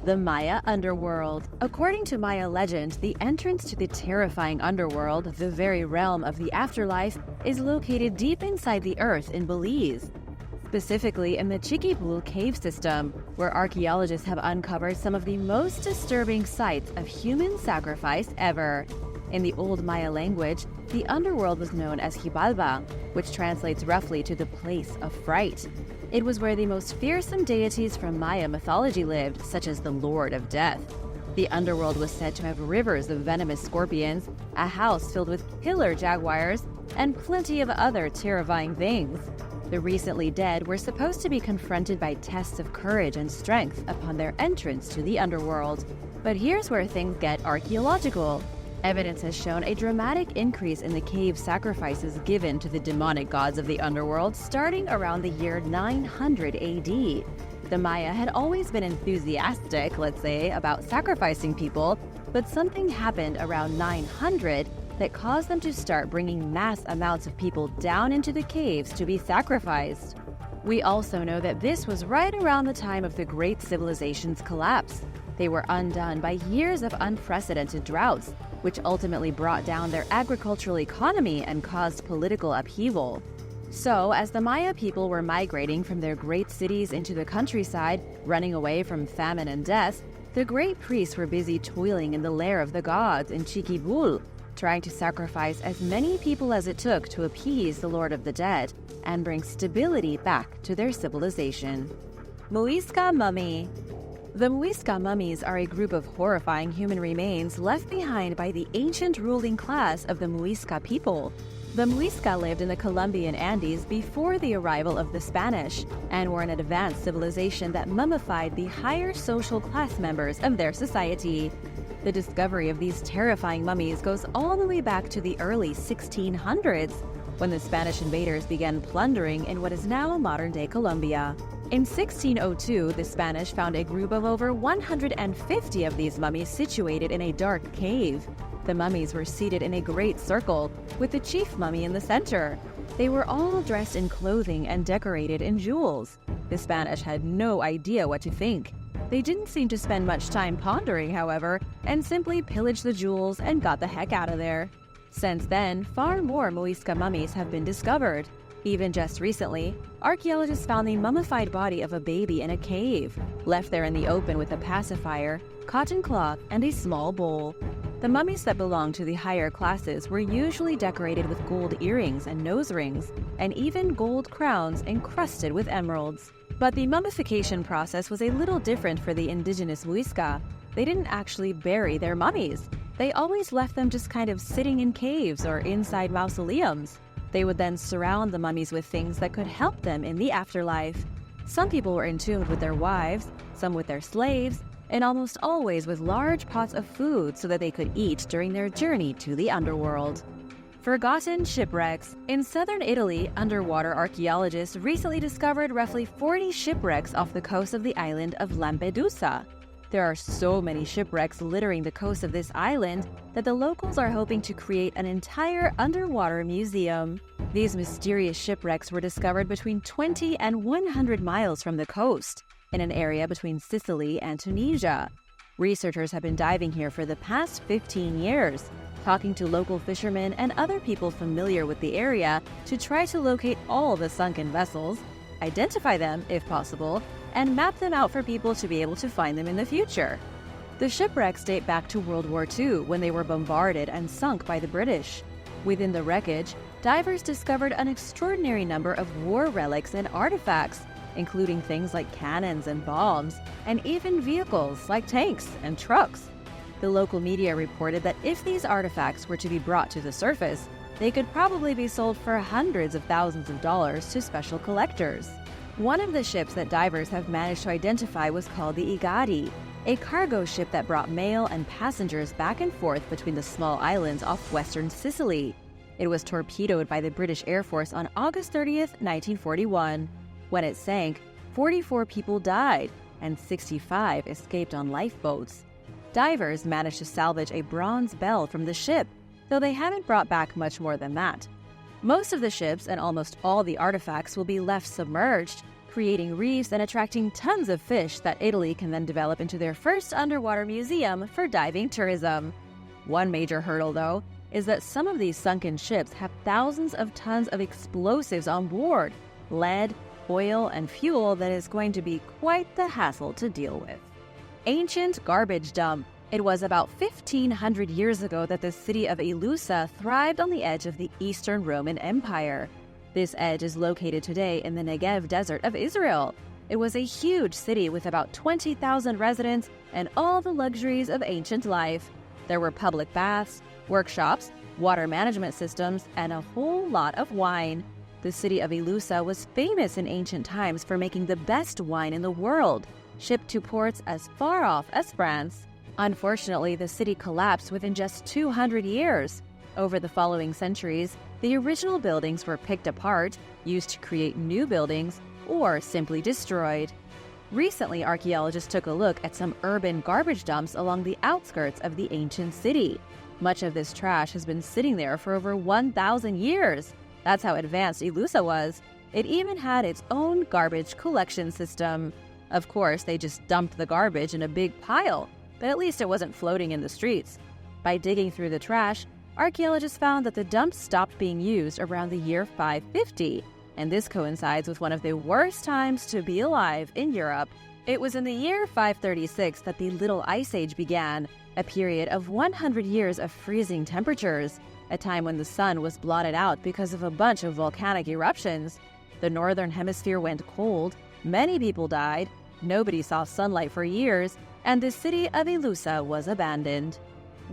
The Maya Underworld. According to Maya legend, the entrance to the terrifying underworld, the very realm of the afterlife, is located deep inside the earth in Belize. Specifically in the Chiquibul cave system, where archaeologists have uncovered some of the most disturbing sites of human sacrifice ever. In the old Maya language, the underworld was known as Xibalba, which translates roughly to the place of fright. It was where the most fearsome deities from Maya mythology lived, such as the Lord of Death. The underworld was said to have rivers of venomous scorpions, a house filled with killer jaguars, and plenty of other terrifying things. The recently dead were supposed to be confronted by tests of courage and strength upon their entrance to the underworld. But here's where things get archaeological. Evidence has shown a dramatic increase in the cave sacrifices given to the demonic gods of the underworld starting around the year 900 AD. The Maya had always been enthusiastic, let's say, about sacrificing people, but something happened around 900 that caused them to start bringing mass amounts of people down into the caves to be sacrificed. We also know that this was right around the time of the Great Civilization's collapse. They were undone by years of unprecedented droughts, which ultimately brought down their agricultural economy and caused political upheaval. So, as the Maya people were migrating from their great cities into the countryside, running away from famine and death, the great priests were busy toiling in the lair of the gods in Chiquibul, trying to sacrifice as many people as it took to appease the Lord of the Dead and bring stability back to their civilization. Mska Mummy. The Mska mummies are a group of horrifying human remains left behind by the ancient ruling class of the Mska people. The Mska lived in the Colombian Andes before the arrival of the Spanish and were an advanced civilization that mummified the higher social class members of their society. The discovery of these terrifying mummies goes all the way back to the early 1600s, when the Spanish invaders began plundering in what is now modern-day Colombia. In 1602, the Spanish found a group of over 150 of these mummies situated in a dark cave. The mummies were seated in a great circle, with the chief mummy in the center. They were all dressed in clothing and decorated in jewels. The Spanish had no idea what to think. They didn't seem to spend much time pondering, however, and simply pillaged the jewels and got the heck out of there. Since then, far more Mska mummies have been discovered. Even just recently, archaeologists found the mummified body of a baby in a cave, left there in the open with a pacifier, cotton cloth, and a small bowl. The mummies that belonged to the higher classes were usually decorated with gold earrings and nose rings, and even gold crowns encrusted with emeralds. But the mummification process was a little different for the indigenous Mska. They didn't actually bury their mummies. They always left them just kind of sitting in caves or inside mausoleums. They would then surround the mummies with things that could help them in the afterlife. Some people were entombed with their wives, some with their slaves, and almost always with large pots of food so that they could eat during their journey to the underworld. Forgotten shipwrecks. In southern Italy, underwater archaeologists recently discovered roughly 40 shipwrecks off the coast of the island of Lampedusa. There are so many shipwrecks littering the coast of this island that the locals are hoping to create an entire underwater museum. These mysterious shipwrecks were discovered between 20 and 100 miles from the coast, in an area between Sicily and Tunisia. Researchers have been diving here for the past 15 years, talking to local fishermen and other people familiar with the area to try to locate all the sunken vessels, identify them if possible, and map them out for people to be able to find them in the future. The shipwrecks date back to World War II, when they were bombarded and sunk by the British. Within the wreckage, divers discovered an extraordinary number of war relics and artifacts, including things like cannons and bombs, and even vehicles like tanks and trucks. The local media reported that if these artifacts were to be brought to the surface, they could probably be sold for hundreds of thousands of dollars to special collectors. One of the ships that divers have managed to identify was called the Igadi, a cargo ship that brought mail and passengers back and forth between the small islands off western Sicily. It was torpedoed by the British Air Force on August 30th, 1941. When it sank, 44 people died, and 65 escaped on lifeboats. Divers managed to salvage a bronze bell from the ship, though they haven't brought back much more than that. Most of the ships and almost all the artifacts will be left submerged, creating reefs and attracting tons of fish that Italy can then develop into their first underwater museum for diving tourism. One major hurdle, though, is that some of these sunken ships have thousands of tons of explosives on board, lead, oil, and fuel that is going to be quite the hassle to deal with. Ancient garbage dump. It was about 1,500 years ago that the city of Ilusa thrived on the edge of the Eastern Roman Empire. This edge is located today in the Negev desert of Israel. It was a huge city with about 20,000 residents and all the luxuries of ancient life. There were public baths, workshops, water management systems, and a whole lot of wine. The city of Ilusa was famous in ancient times for making the best wine in the world, shipped to ports as far off as France. Unfortunately, the city collapsed within just 200 years. Over the following centuries, the original buildings were picked apart, used to create new buildings, or simply destroyed. Recently, archaeologists took a look at some urban garbage dumps along the outskirts of the ancient city. Much of this trash has been sitting there for over 1,000 years. That's how advanced Ilusa was. It even had its own garbage collection system. Of course, they just dumped the garbage in a big pile, but at least it wasn't floating in the streets. By digging through the trash, archaeologists found that the dumps stopped being used around the year 550, and this coincides with one of the worst times to be alive in Europe. It was in the year 536 that the Little Ice Age began, a period of 100 years of freezing temperatures, a time when the sun was blotted out because of a bunch of volcanic eruptions. The northern hemisphere went cold, many people died, nobody saw sunlight for years, and the city of Ilusa was abandoned.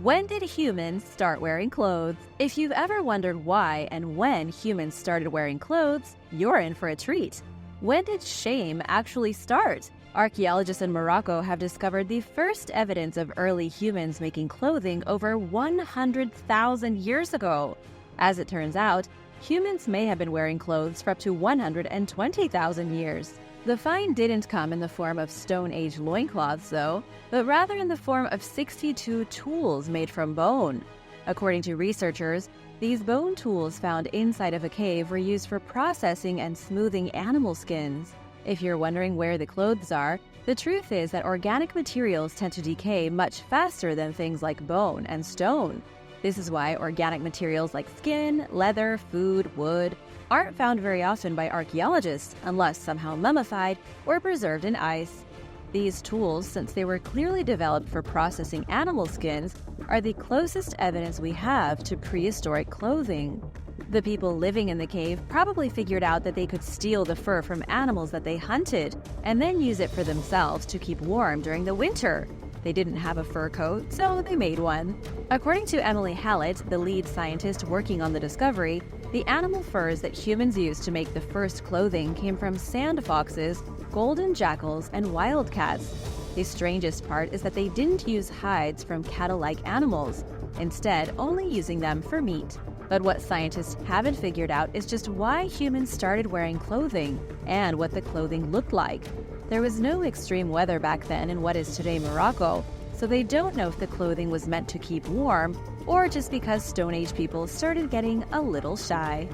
When did humans start wearing clothes? If you've ever wondered why and when humans started wearing clothes, you're in for a treat. When did shame actually start? Archaeologists in Morocco have discovered the first evidence of early humans making clothing over 100,000 years ago. As it turns out, humans may have been wearing clothes for up to 120,000 years. The find didn't come in the form of Stone Age loincloths, though, but rather in the form of 62 tools made from bone. According to researchers, these bone tools found inside of a cave were used for processing and smoothing animal skins. If you're wondering where the clothes are, the truth is that organic materials tend to decay much faster than things like bone and stone. This is why organic materials like skin, leather, food, wood aren't found very often by archaeologists unless somehow mummified or preserved in ice. These tools, since they were clearly developed for processing animal skins, are the closest evidence we have to prehistoric clothing. The people living in the cave probably figured out that they could steal the fur from animals that they hunted and then use it for themselves to keep warm during the winter. They didn't have a fur coat, so they made one. According to Emily Hallett, the lead scientist working on the discovery, the animal furs that humans used to make the first clothing came from sand foxes, golden jackals, and wildcats. The strangest part is that they didn't use hides from cattle-like animals, instead only using them for meat. But what scientists haven't figured out is just why humans started wearing clothing and what the clothing looked like. There was no extreme weather back then in what is today Morocco, so they don't know if the clothing was meant to keep warm or just because Stone Age people started getting a little shy.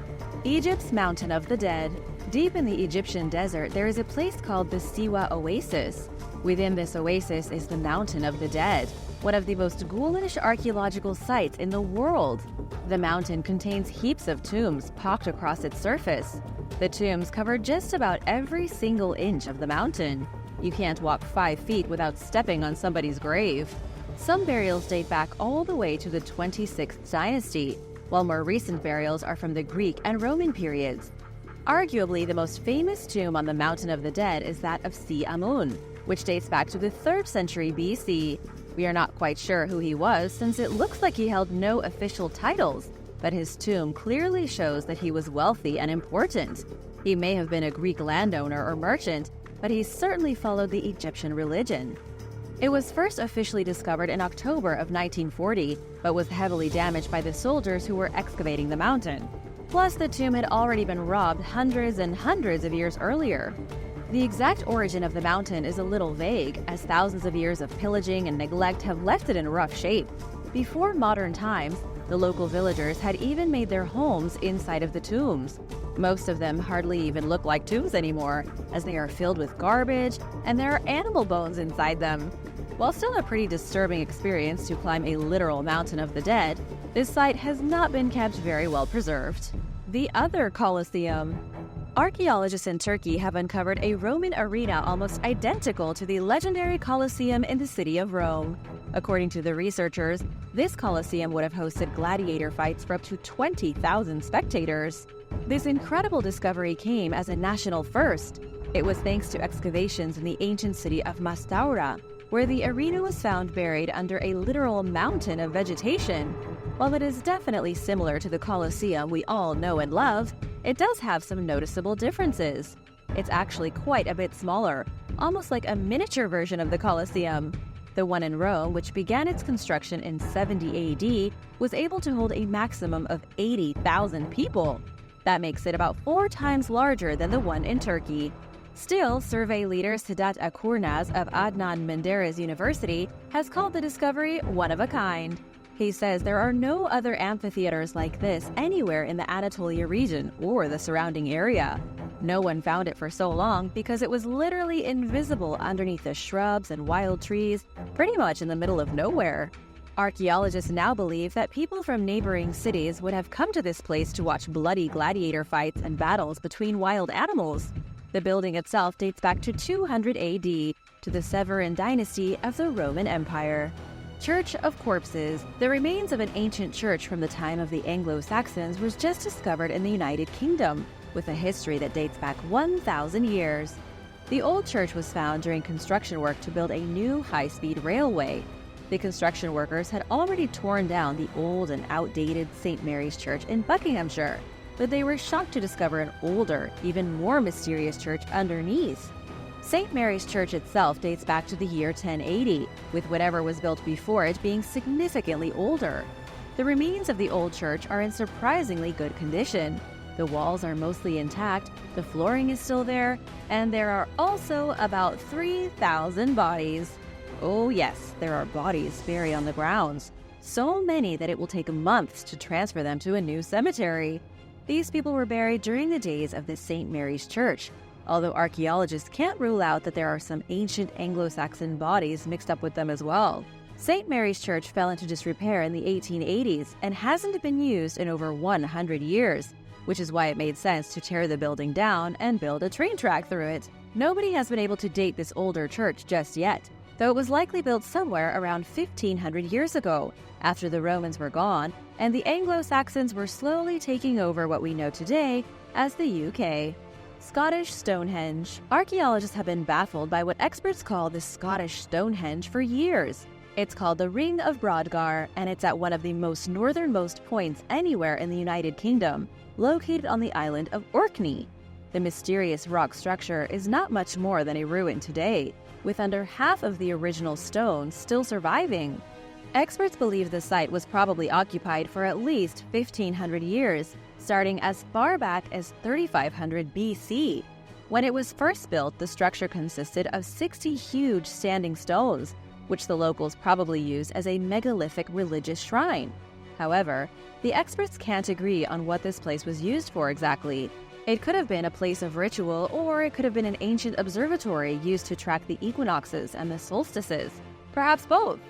Egypt's Mountain of the Dead. Deep in the Egyptian desert, there is a place called the Siwa Oasis. Within this oasis is the Mountain of the Dead, one of the most ghoulish archaeological sites in the world. The mountain contains heaps of tombs pocked across its surface. The tombs cover just about every single inch of the mountain. You can't walk 5 feet without stepping on somebody's grave. Some burials date back all the way to the 26th dynasty, while more recent burials are from the Greek and Roman periods. Arguably, the most famous tomb on the Mountain of the Dead is that of Si-Amun, which dates back to the 3rd century BC. We are not quite sure who he was since it looks like he held no official titles, but his tomb clearly shows that he was wealthy and important. He may have been a Greek landowner or merchant, but he certainly followed the Egyptian religion. It was first officially discovered in October of 1940, but was heavily damaged by the soldiers who were excavating the mountain. Plus, the tomb had already been robbed hundreds and hundreds of years earlier. The exact origin of the mountain is a little vague, as thousands of years of pillaging and neglect have left it in rough shape. Before modern times, The local villagers had even made their homes inside of the tombs. Most of them hardly even look like tombs anymore, as they are filled with garbage and there are animal bones inside them. While still a pretty disturbing experience to climb a literal mountain of the dead, this site has not been kept very well preserved. The other Colosseum. Archaeologists in Turkey have uncovered a Roman arena almost identical to the legendary Colosseum in the city of Rome. According to the researchers, this Colosseum would have hosted gladiator fights for up to 20,000 spectators. This incredible discovery came as a national first. It was thanks to excavations in the ancient city of Mstaura, where the arena was found buried under a literal mountain of vegetation. While it is definitely similar to the Colosseum we all know and love, it does have some noticeable differences. It's actually quite a bit smaller, almost like a miniature version of the Colosseum. The one in Rome, which began its construction in 70 AD, was able to hold a maximum of 80,000 people. That makes it about 4 times larger than the one in Turkey. Still, survey leader Sedat Akurnaz of Adnan Menderes University has called the discovery one of a kind. He says there are no other amphitheaters like this anywhere in the Anatolia region or the surrounding area. No one found it for so long because it was literally invisible underneath the shrubs and wild trees, pretty much in the middle of nowhere. Archaeologists now believe that people from neighboring cities would have come to this place to watch bloody gladiator fights and battles between wild animals. The building itself dates back to 200 AD, to the Severan dynasty of the Roman Empire. Church of Corpses. The remains of an ancient church from the time of the Anglo-Saxons was just discovered in the United Kingdom, with a history that dates back 1,000 years. The old church was found during construction work to build a new high-speed railway. The construction workers had already torn down the old and outdated St. Mary's Church in Buckinghamshire, but they were shocked to discover an older, even more mysterious church underneath. St. Mary's Church itself dates back to the year 1080, with whatever was built before it being significantly older. The remains of the old church are in surprisingly good condition. The walls are mostly intact, the flooring is still there, and there are also about 3,000 bodies. Oh yes, there are bodies buried on the grounds. So many that it will take months to transfer them to a new cemetery. These people were buried during the days of the St. Mary's Church, although archaeologists can't rule out that there are some ancient Anglo-Saxon bodies mixed up with them as well. St. Mary's Church fell into disrepair in the 1880s and hasn't been used in over 100 years, which is why it made sense to tear the building down and build a train track through it. Nobody has been able to date this older church just yet, though it was likely built somewhere around 1,500 years ago, after the Romans were gone and the Anglo-Saxons were slowly taking over what we know today as the UK. Scottish Stonehenge. Archaeologists have been baffled by what experts call the Scottish Stonehenge for years. It's called the Ring of Brodgar, and it's at one of the most northernmost points anywhere in the United Kingdom, located on the island of Orkney. The mysterious rock structure is not much more than a ruin today, with under half of the original stone still surviving. Experts believe the site was probably occupied for at least 1,500 years, starting as far back as 3,500 BC. When it was first built, the structure consisted of 60 huge standing stones, which the locals probably used as a megalithic religious shrine. However, the experts can't agree on what this place was used for exactly. It could have been a place of ritual, or it could have been an ancient observatory used to track the equinoxes and the solstices. Perhaps both.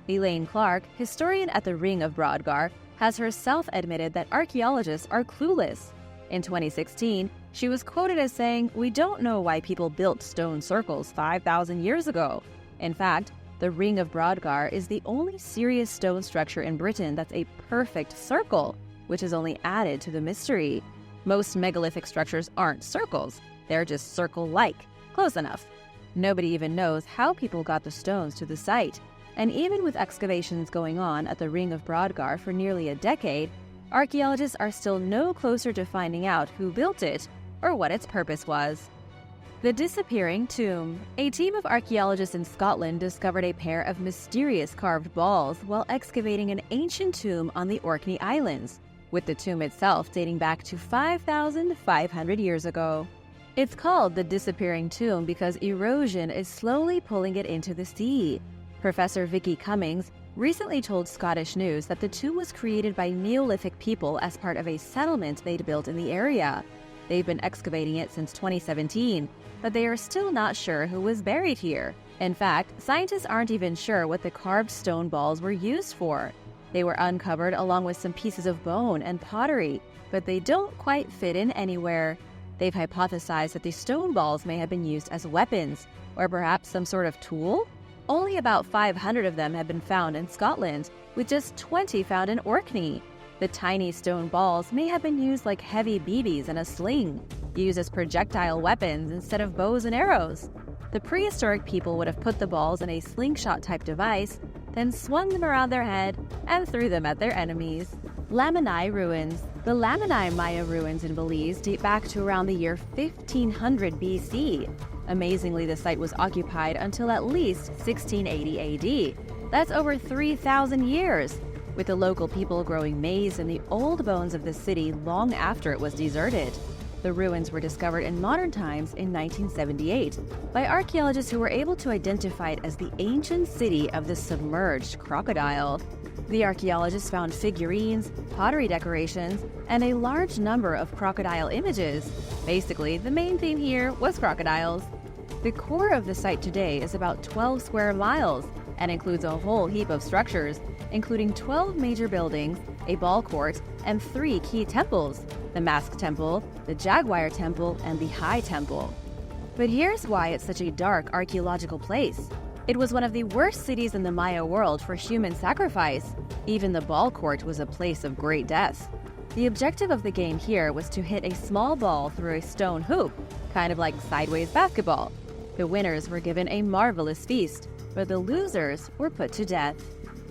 Elaine Clark, historian at the Ring of Brodgar, has herself admitted that archaeologists are clueless. In 2016, she was quoted as saying, "We don't know why people built stone circles 5,000 years ago. In fact, the Ring of Brodgar is the only serious stone structure in Britain that's a perfect circle, which is only added to the mystery. Most megalithic structures aren't circles, they're just circle-like. Close enough. Nobody even knows how people got the stones to the site. And even with excavations going on at the Ring of Brodgar for nearly a decade, archaeologists are still no closer to finding out who built it or what its purpose was." The Disappearing Tomb. A team of archaeologists in Scotland discovered a pair of mysterious carved balls while excavating an ancient tomb on the Orkney Islands, with the tomb itself dating back to 5,500 years ago. It's called the Disappearing Tomb because erosion is slowly pulling it into the sea. Professor Vicky Cummings, recently told Scottish News that the tomb was created by Neolithic people as part of a settlement they'd built in the area. They've been excavating it since 2017, but they are still not sure who was buried here. In fact, scientists aren't even sure what the carved stone balls were used for. They were uncovered along with some pieces of bone and pottery, but they don't quite fit in anywhere. They've hypothesized that the stone balls may have been used as weapons, or perhaps some sort of tool? Only about 500 of them have been found in Scotland, with just 20 found in Orkney. The tiny stone balls may have been used like heavy BBs in a sling, used as projectile weapons instead of bows and arrows. The prehistoric people would have put the balls in a slingshot-type device, then swung them around their head and threw them at their enemies. Lamanai Ruins. The Lamanai Maya ruins in Belize date back to around the year 1500 BC. Amazingly, the site was occupied until at least 1680 AD. That's over 3,000 years, with the local people growing maize in the old bones of the city long after it was deserted. The ruins were discovered in modern times in 1978 by archaeologists who were able to identify it as the ancient city of the submerged crocodile. The archaeologists found figurines, pottery decorations, and a large number of crocodile images. Basically, the main theme here was crocodiles. The core of the site today is about 12 square miles and includes a whole heap of structures, including 12 major buildings, a ball court, and 3 key temples: the Mask Temple, the Jaguar Temple, and the High Temple. But here's why it's such a dark archaeological place. It was one of the worst cities in the Maya world for human sacrifice. Even the ball court was a place of great death. The objective of the game here was to hit a small ball through a stone hoop, kind of like sideways basketball. The winners were given a marvelous feast, but the losers were put to death.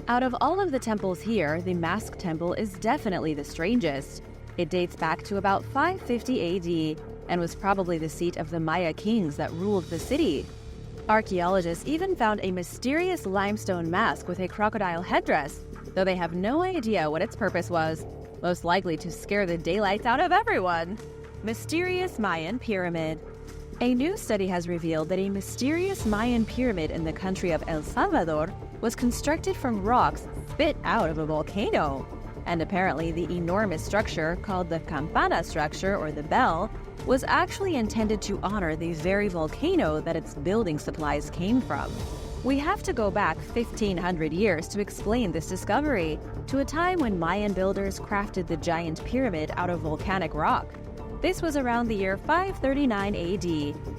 Out of all of the temples here, the Mask Temple is definitely the strangest. It dates back to about 550 AD and was probably the seat of the Maya kings that ruled the city. Archaeologists even found a mysterious limestone mask with a crocodile headdress, though they have no idea what its purpose was, most likely to scare the daylights out of everyone. Mysterious Mayan Pyramid. A new study has revealed that a mysterious Mayan pyramid in the country of El Salvador was constructed from rocks spit out of a volcano. And apparently the enormous structure, called the campana structure or the bell, was actually intended to honor the very volcano that its building supplies came from. We have to go back 1,500 years to explain this discovery, to a time when Mayan builders crafted the giant pyramid out of volcanic rock. This was around the year 539 AD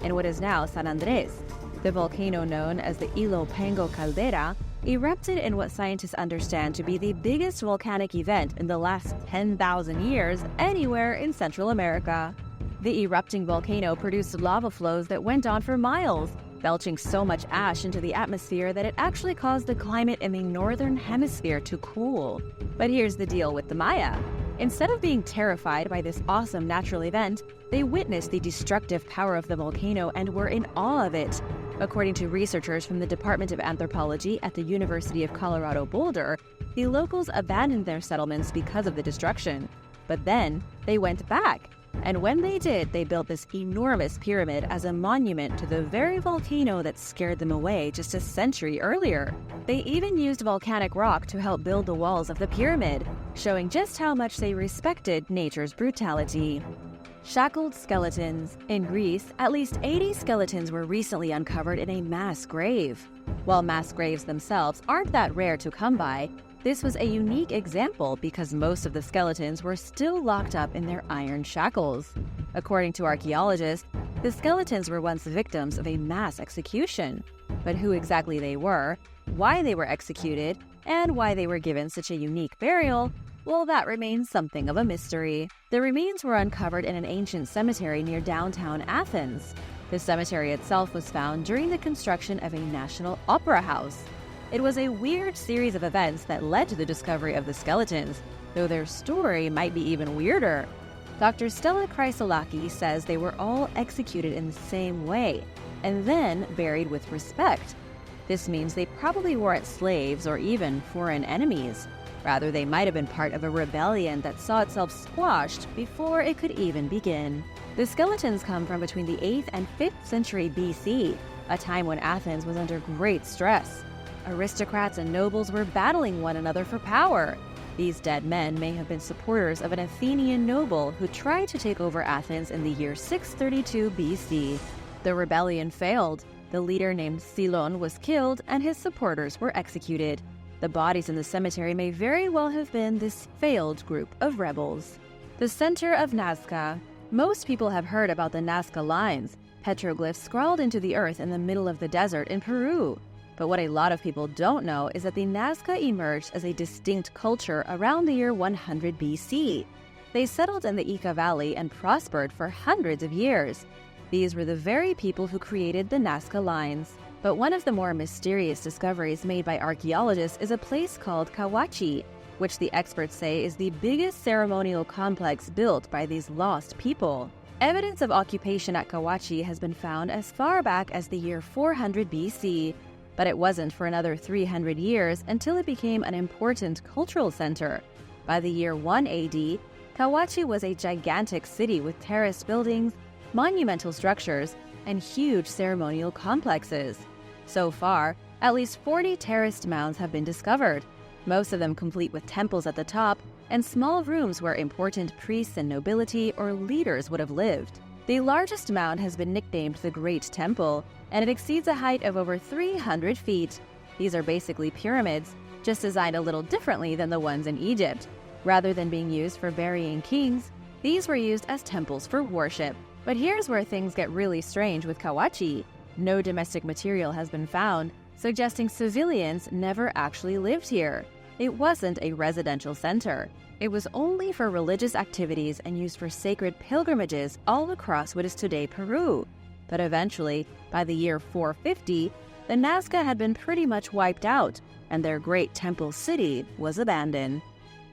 in what is now San Andres. The volcano known as the Ilopango caldera erupted in what scientists understand to be the biggest volcanic event in the last 10,000 years anywhere in Central America. The erupting volcano produced lava flows that went on for miles, belching so much ash into the atmosphere that it actually caused the climate in the northern hemisphere to cool. But here's the deal with the Maya. Instead of being terrified by this awesome natural event, they witnessed the destructive power of the volcano and were in awe of it. According to researchers from the Department of Anthropology at the University of Colorado Boulder, the locals abandoned their settlements because of the destruction. But then, they went back. And when they did, they built this enormous pyramid as a monument to the very volcano that scared them away just a century earlier. They even used volcanic rock to help build the walls of the pyramid, showing just how much they respected nature's brutality. Shackled Skeletons. In Greece, at least 80 skeletons were recently uncovered in a mass grave. While mass graves themselves aren't that rare to come by, this was a unique example because most of the skeletons were still locked up in their iron shackles. According to archaeologists, the skeletons were once victims of a mass execution. But who exactly they were, why they were executed, and why they were given such a unique burial, well, that remains something of a mystery. The remains were uncovered in an ancient cemetery near downtown Athens. The cemetery itself was found during the construction of a national opera house. It was a weird series of events that led to the discovery of the skeletons, though their story might be even weirder. Dr. Stella Chrysolaki says they were all executed in the same way, and then buried with respect. This means they probably weren't slaves or even foreign enemies. Rather, they might have been part of a rebellion that saw itself squashed before it could even begin. The skeletons come from between the 8th and 5th century BC, a time when Athens was under great stress. aristocrats and nobles were battling one another for power. These dead men may have been supporters of an Athenian noble who tried to take over Athens in the year 632 BC. The rebellion failed. The leader named Cylon was killed and his supporters were executed. The bodies in the cemetery may very well have been this failed group of rebels. The Center of Nazca. Most people have heard about the Nazca lines, petroglyphs scrawled into the earth in the middle of the desert in Peru. But what a lot of people don't know is that the Nazca emerged as a distinct culture around the year 100 BC. They settled in the Ica Valley and prospered for hundreds of years. These were the very people who created the Nazca lines. But one of the more mysterious discoveries made by archaeologists is a place called Kawachi, which the experts say is the biggest ceremonial complex built by these lost people. Evidence of occupation at Kawachi has been found as far back as the year 400 BC, but it wasn't for another 300 years until it became an important cultural center. By the year 1 AD, Kawachi was a gigantic city with terraced buildings, monumental structures, and huge ceremonial complexes. So far, at least 40 terraced mounds have been discovered, most of them complete with temples at the top and small rooms where important priests and nobility or leaders would have lived. The largest mound has been nicknamed the Great Temple, and it exceeds a height of over 300 feet. These are basically pyramids, just designed a little differently than the ones in Egypt. Rather than being used for burying kings, these were used as temples for worship. But here's where things get really strange with Kawachi. No domestic material has been found, suggesting civilians never actually lived here. It wasn't a residential center. It was only for religious activities and used for sacred pilgrimages all across what is today Peru. But eventually, by the year 450, the Nazca had been pretty much wiped out, and their great temple city was abandoned.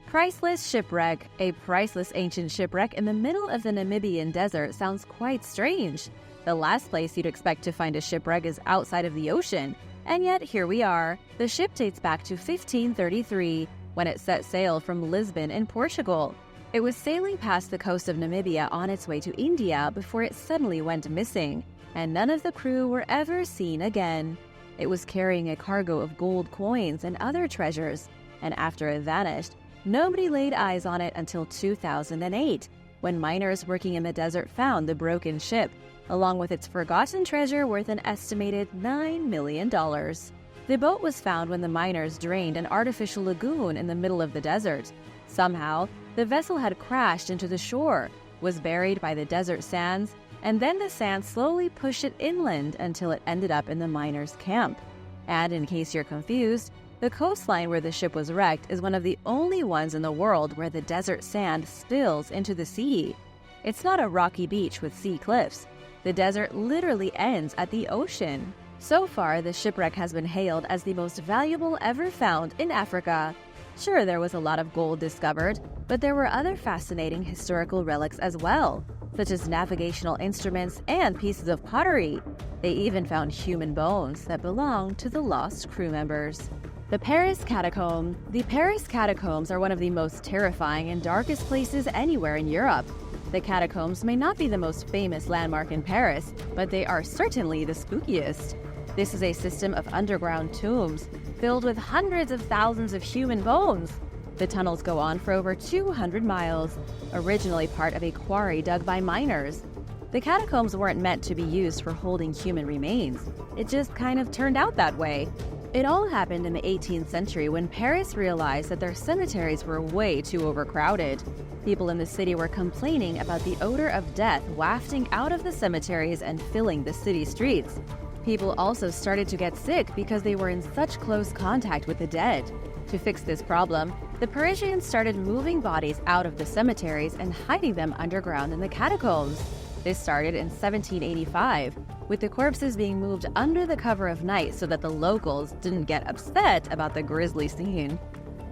Priceless Shipwreck. A priceless ancient shipwreck in the middle of the Namibian desert sounds quite strange. The last place you'd expect to find a shipwreck is outside of the ocean, and yet here we are. The ship dates back to 1533, when it set sail from Lisbon in Portugal. It was sailing past the coast of Namibia on its way to India before it suddenly went missing, and none of the crew were ever seen again. It was carrying a cargo of gold coins and other treasures, and after it vanished, nobody laid eyes on it until 2008, when miners working in the desert found the broken ship, along with its forgotten treasure worth an estimated $9 million. The boat was found when the miners drained an artificial lagoon in the middle of the desert. Somehow, the vessel had crashed into the shore, was buried by the desert sands, and then the sand slowly pushed it inland until it ended up in the miners' camp. And in case you're confused, the coastline where the ship was wrecked is one of the only ones in the world where the desert sand spills into the sea. It's not a rocky beach with sea cliffs. The desert literally ends at the ocean. So far, the shipwreck has been hailed as the most valuable ever found in Africa. Sure, there was a lot of gold discovered, but there were other fascinating historical relics as well, such as navigational instruments and pieces of pottery. They even found human bones that belonged to the lost crew members. The Perus Catacombs. The Perus Catacombs are one of the most terrifying and darkest places anywhere in Europe. The catacombs may not be the most famous landmark in Paris, but they are certainly the spookiest. This is a system of underground tombs filled with hundreds of thousands of human bones. The tunnels go on for over 200 miles, originally part of a quarry dug by miners. The catacombs weren't meant to be used for holding human remains. It just kind of turned out that way. It all happened in the 18th century when Paris realized that their cemeteries were way too overcrowded. People in the city were complaining about the odor of death wafting out of the cemeteries and filling the city streets. People also started to get sick because they were in such close contact with the dead. To fix this problem, the Parisians started moving bodies out of the cemeteries and hiding them underground in the catacombs. This started in 1785, with the corpses being moved under the cover of night so that the locals didn't get upset about the grisly scene.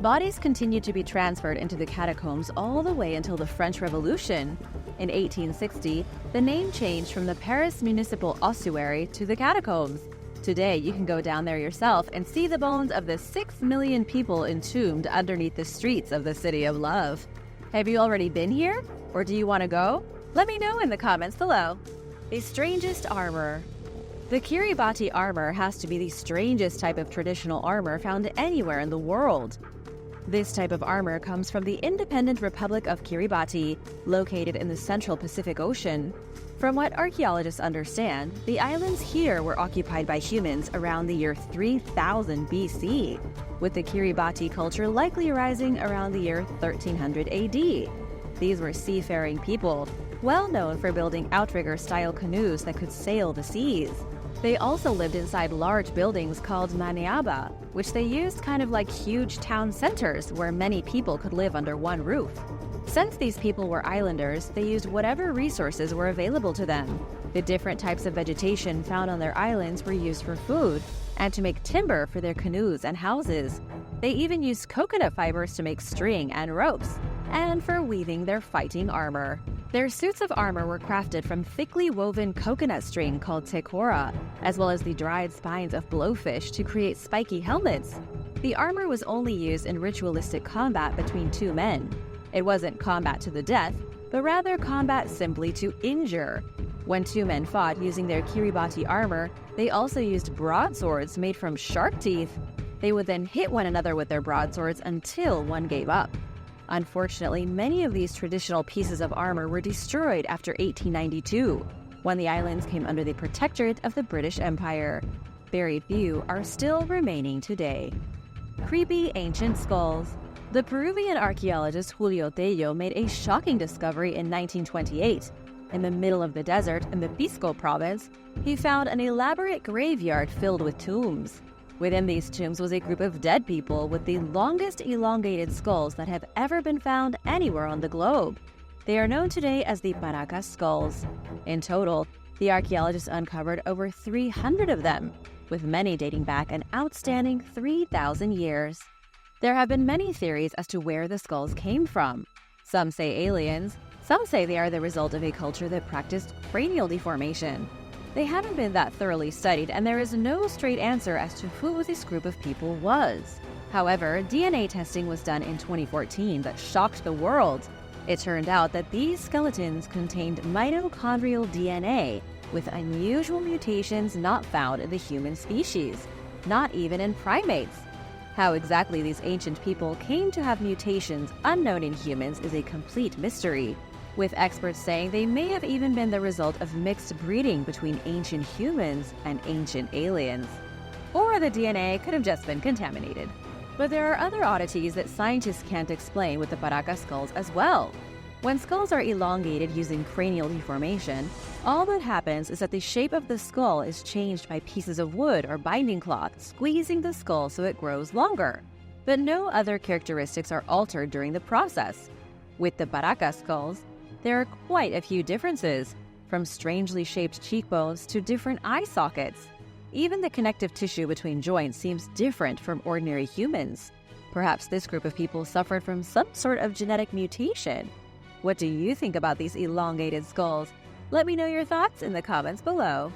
Bodies continued to be transferred into the catacombs all the way until the French Revolution. In 1860, the name changed from the Paris Municipal Ossuary to the Catacombs. Today, you can go down there yourself and see the bones of the 6 million people entombed underneath the streets of the City of Love. Have you already been here? Or do you want to go? Let me know in the comments below. The strangest armor. The Kiribati armor has to be the strangest type of traditional armor found anywhere in the world. This type of armor comes from the independent Republic of Kiribati, located in the central Pacific Ocean. From what archaeologists understand, the islands here were occupied by humans around the year 3000 BC, with the Kiribati culture likely arising around the year 1300 AD. These were seafaring people, well known for building outrigger-style canoes that could sail the seas. They also lived inside large buildings called maniaba, which they used kind of like huge town centers where many people could live under one roof. Since these people were islanders, they used whatever resources were available to them. The different types of vegetation found on their islands were used for food and to make timber for their canoes and houses. They even used coconut fibers to make string and ropes, and for weaving their fighting armor. Their suits of armor were crafted from thickly woven coconut string called tekora, as well as the dried spines of blowfish to create spiky helmets. The armor was only used in ritualistic combat between two men. It wasn't combat to the death, but rather combat simply to injure. When two men fought using their Kiribati armor, they also used broadswords made from shark teeth. They would then hit one another with their broadswords until one gave up. Unfortunately, many of these traditional pieces of armor were destroyed after 1892, when the islands came under the protectorate of the British Empire. Very few are still remaining today. Creepy ancient skulls. The Peruvian archaeologist Julio Tello made a shocking discovery in 1928. In the middle of the desert in the Pisco province, he found an elaborate graveyard filled with tombs. Within these tombs was a group of dead people with the longest elongated skulls that have ever been found anywhere on the globe. They are known today as the Paracas skulls. In total, the archaeologists uncovered over 300 of them, with many dating back an outstanding 3,000 years. There have been many theories as to where the skulls came from. Some say aliens, some say they are the result of a culture that practiced cranial deformation. They haven't been that thoroughly studied, and there is no straight answer as to who this group of people was. However, DNA testing was done in 2014 that shocked the world. It turned out that these skeletons contained mitochondrial DNA with unusual mutations not found in the human species, not even in primates. How exactly these ancient people came to have mutations unknown in humans is a complete mystery, with experts saying they may have even been the result of mixed breeding between ancient humans and ancient aliens. Or the DNA could have just been contaminated. But there are other oddities that scientists can't explain with the Paracas skulls as well. When skulls are elongated using cranial deformation, all that happens is that the shape of the skull is changed by pieces of wood or binding cloth squeezing the skull so it grows longer. But no other characteristics are altered during the process. With the Paracas skulls, there are quite a few differences, from strangely shaped cheekbones to different eye sockets. Even the connective tissue between joints seems different from ordinary humans. Perhaps this group of people suffered from some sort of genetic mutation. What do you think about these elongated skulls? Let me know your thoughts in the comments below.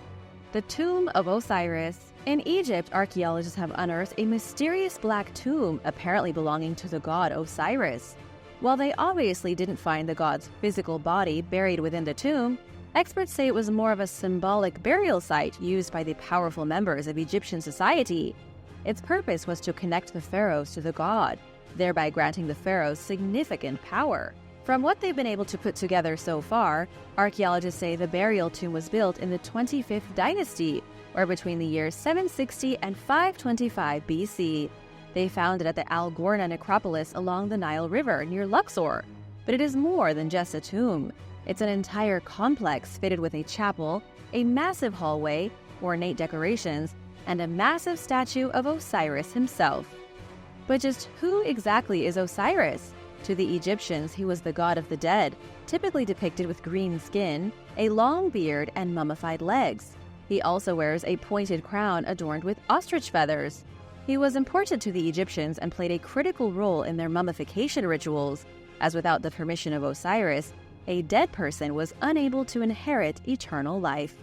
The Tomb of Osiris. In Egypt, archaeologists have unearthed a mysterious black tomb apparently belonging to the god Osiris. While they obviously didn't find the god's physical body buried within the tomb, experts say it was more of a symbolic burial site used by the powerful members of Egyptian society. Its purpose was to connect the pharaohs to the god, thereby granting the pharaohs significant power. From what they've been able to put together so far, archaeologists say the burial tomb was built in the 25th dynasty, or between the years 760 and 525 BC. They found it at the Al Gorna necropolis along the Nile River near Luxor. But it is more than just a tomb. It's an entire complex fitted with a chapel, a massive hallway, ornate decorations, and a massive statue of Osiris himself. But just who exactly is Osiris? To the Egyptians, he was the god of the dead, typically depicted with green skin, a long beard, and mummified legs. He also wears a pointed crown adorned with ostrich feathers. He was important to the Egyptians and played a critical role in their mummification rituals, as without the permission of Osiris, a dead person was unable to inherit eternal life.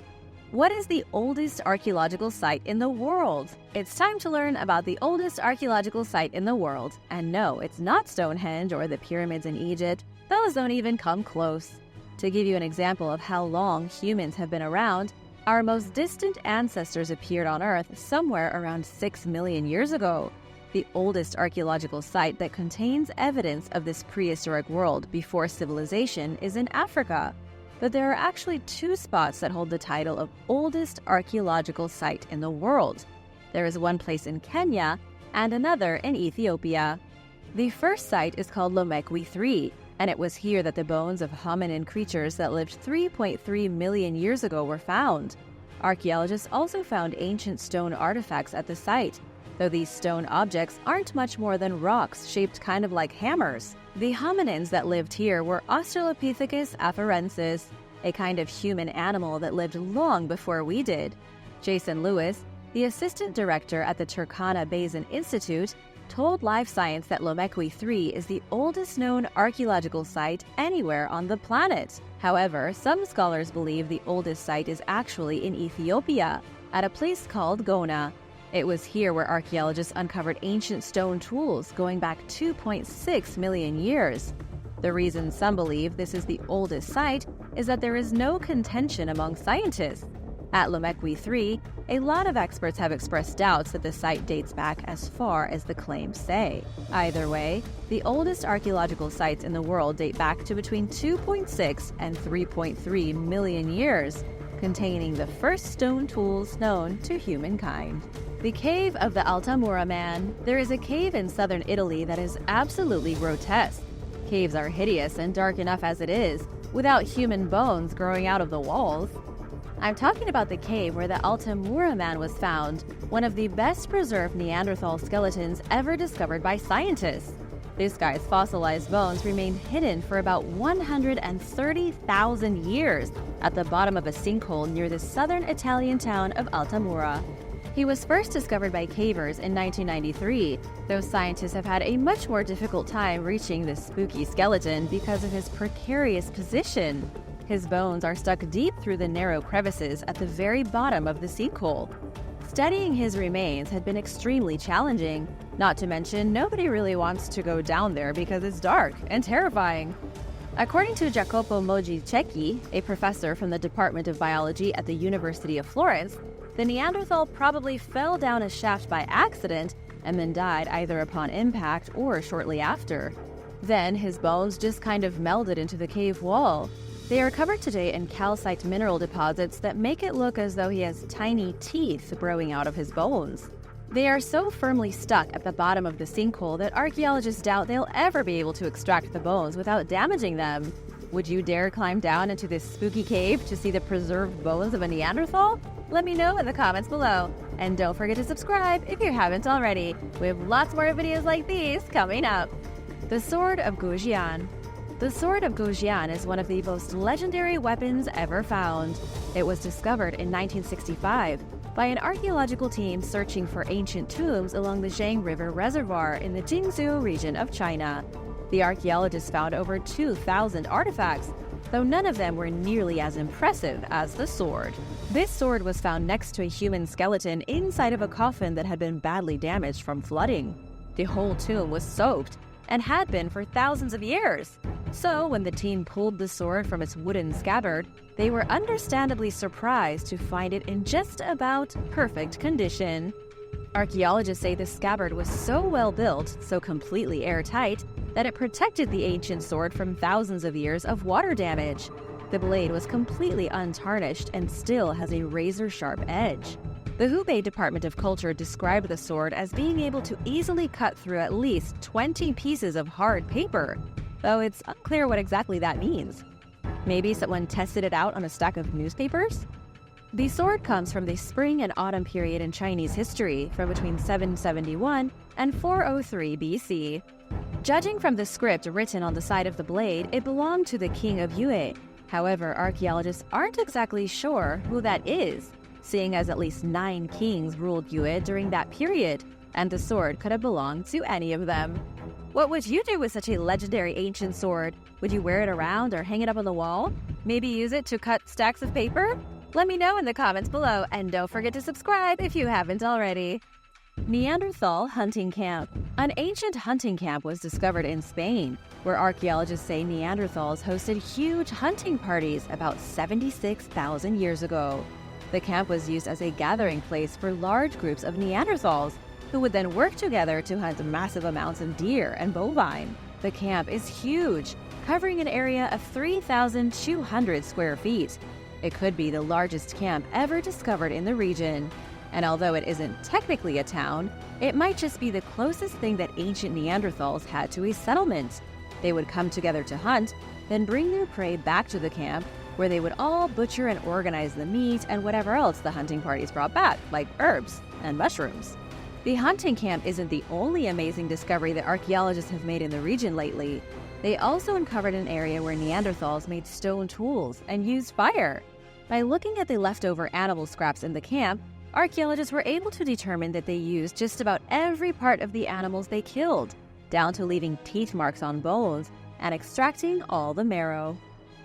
What is the oldest archaeological site in the world? It's time to learn about the oldest archaeological site in the world. And no, it's not Stonehenge or the pyramids in Egypt. Those don't even come close. To give you an example of how long humans have been around, Our most distant ancestors appeared on Earth somewhere around 6 million years ago. The oldest archaeological site that contains evidence of this prehistoric world before civilization is in Africa. But there are actually two spots that hold the title of oldest archaeological site in the world. There is one place in Kenya and another in Ethiopia. The first site is called Lomekwi 3, and it was here that the bones of hominin creatures that lived 3.3 million years ago were found. Archaeologists also found ancient stone artifacts at the site, though these stone objects aren't much more than rocks shaped kind of like hammers. The hominins that lived here were Australopithecus afarensis, a kind of human animal that lived long before we did. Jason Lewis, the assistant director at the Turkana Basin Institute, told Life Science that Lomekwi 3 is the oldest known archaeological site anywhere on the planet. However, some scholars believe the oldest site is actually in Ethiopia, at a place called Gona. It was here where archaeologists uncovered ancient stone tools going back 2.6 million years. The reason some believe this is the oldest site is that there is no contention among scientists. At Lomekwi 3, a lot of experts have expressed doubts that the site dates back as far as the claims say. Either way, the oldest archaeological sites in the world date back to between 2.6 and 3.3 million years, containing the first stone tools known to humankind. The Cave of the Altamura Man. There is a cave in southern Italy that is absolutely grotesque. Caves are hideous and dark enough as it is, without human bones growing out of the walls. I'm talking about the cave where the Altamura Man was found, one of the best preserved Neanderthal skeletons ever discovered by scientists. This guy's fossilized bones remained hidden for about 130,000 years at the bottom of a sinkhole near the southern Italian town of Altamura. He was first discovered by cavers in 1993, though scientists have had a much more difficult time reaching this spooky skeleton because of his precarious position. His bones are stuck deep through the narrow crevices at the very bottom of the sinkhole. Studying his remains had been extremely challenging, not to mention nobody really wants to go down there because it's dark and terrifying. According to Jacopo Moggi-Cecchi, a professor from the Department of Biology at the University of Florence, the Neanderthal probably fell down a shaft by accident and then died either upon impact or shortly after. Then his bones just kind of melded into the cave wall. They are covered today in calcite mineral deposits that make it look as though he has tiny teeth growing out of his bones. They are so firmly stuck at the bottom of the sinkhole that archaeologists doubt they'll ever be able to extract the bones without damaging them. Would you dare climb down into this spooky cave to see the preserved bones of a Neanderthal? Let me know in the comments below. And don't forget to subscribe if you haven't already. We have lots more videos like these coming up. The Sword of Gan. The Sword of Gan is one of the most legendary weapons ever found. It was discovered in 1965 by an archaeological team searching for ancient tombs along the Jiang River Reservoir in the Jingzhou region of China. The archaeologists found over 2,000 artifacts, though none of them were nearly as impressive as the sword. This sword was found next to a human skeleton inside of a coffin that had been badly damaged from flooding. The whole tomb was soaked and had been for thousands of years. So when the team pulled the sword from its wooden scabbard, they were understandably surprised to find it in just about perfect condition. Archaeologists say the scabbard was so well built, so completely airtight, that it protected the ancient sword from thousands of years of water damage. The blade was completely untarnished and still has a razor-sharp edge. The Hubei Department of Culture described the sword as being able to easily cut through at least 20 pieces of hard paper, though it's unclear what exactly that means. Maybe someone tested it out on a stack of newspapers? The sword comes from the spring and autumn period in Chinese history, from between 771 and 403 BC. Judging from the script written on the side of the blade, it belonged to the king of Yue. However, archaeologists aren't exactly sure who that is, seeing as at least 9 kings ruled Yue during that period, and the sword could have belonged to any of them. What would you do with such a legendary ancient sword? Would you wear it around or hang it up on the wall? Maybe use it to cut stacks of paper? Let me know in the comments below, and don't forget to subscribe if you haven't already. Neanderthal hunting camp. An ancient hunting camp was discovered in Spain, where archaeologists say Neanderthals hosted huge hunting parties about 76,000 years ago. The camp was used as a gathering place for large groups of Neanderthals, who would then work together to hunt massive amounts of deer and bovine. The camp is huge, covering an area of 3,200 square feet. It could be the largest camp ever discovered in the region. And although it isn't technically a town, it might just be the closest thing that ancient Neanderthals had to a settlement. They would come together to hunt, then bring their prey back to the camp, where they would all butcher and organize the meat and whatever else the hunting parties brought back, like herbs and mushrooms. The hunting camp isn't the only amazing discovery that archaeologists have made in the region lately. They also uncovered an area where Neanderthals made stone tools and used fire. By looking at the leftover animal scraps in the camp, archaeologists were able to determine that they used just about every part of the animals they killed, down to leaving teeth marks on bones and extracting all the marrow.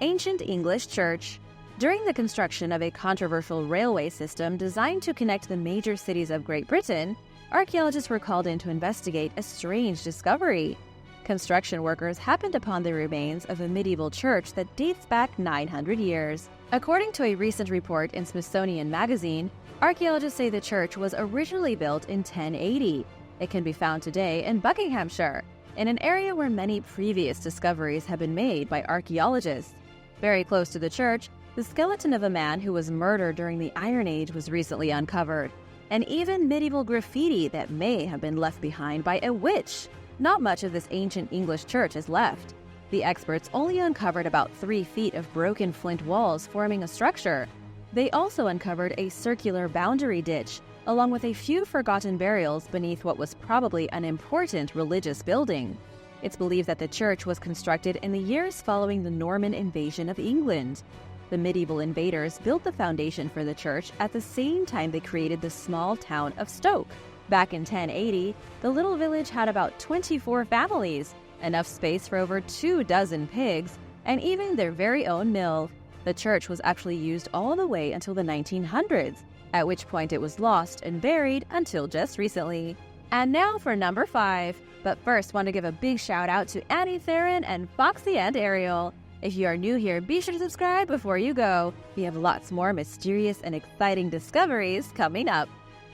Ancient English Church. During the construction of a controversial railway system designed to connect the major cities of Great Britain, archaeologists were called in to investigate a strange discovery. Construction workers happened upon the remains of a medieval church that dates back 900 years. According to a recent report in Smithsonian Magazine, archaeologists say the church was originally built in 1080. It can be found today in Buckinghamshire, in an area where many previous discoveries have been made by archaeologists. Very close to the church, the skeleton of a man who was murdered during the Iron Age was recently uncovered, and even medieval graffiti that may have been left behind by a witch. Not much of this ancient English church is left. The experts only uncovered about 3 feet of broken flint walls forming a structure. They also uncovered a circular boundary ditch, along with a few forgotten burials beneath what was probably an important religious building. It's believed that the church was constructed in the years following the Norman invasion of England. The medieval invaders built the foundation for the church at the same time they created the small town of Stoke. Back in 1080, the little village had about 24 families, enough space for over 24 pigs, and even their very own mill. The church was actually used all the way until the 1900s, at which point it was lost and buried until just recently. And now for number 5. But first, want to give a big shout out to Annie Theron and Foxy and Ariel. If you are new here, be sure to subscribe before you go. We have lots more mysterious and exciting discoveries coming up.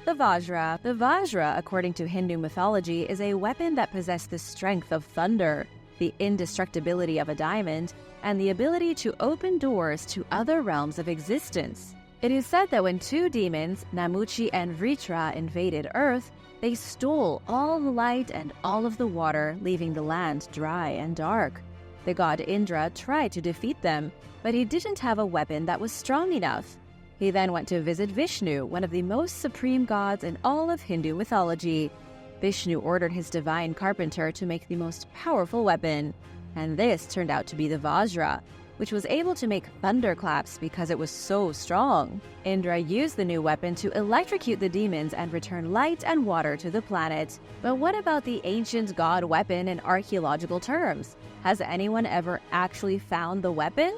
The Vajra. The Vajra, according to Hindu mythology, is a weapon that possessed the strength of thunder, the indestructibility of a diamond, and the ability to open doors to other realms of existence. It is said that when 2 demons, Namuchi and Vritra, invaded Earth, they stole all the light and all of the water, leaving the land dry and dark. The god Indra tried to defeat them, but he didn't have a weapon that was strong enough. He then went to visit Vishnu, one of the most supreme gods in all of Hindu mythology. Vishnu ordered his divine carpenter to make the most powerful weapon, and this turned out to be the Vajra, which was able to make thunderclaps because it was so strong. Indra used the new weapon to electrocute the demons and return light and water to the planet. But what about the ancient god weapon in archaeological terms? Has anyone ever actually found the weapon?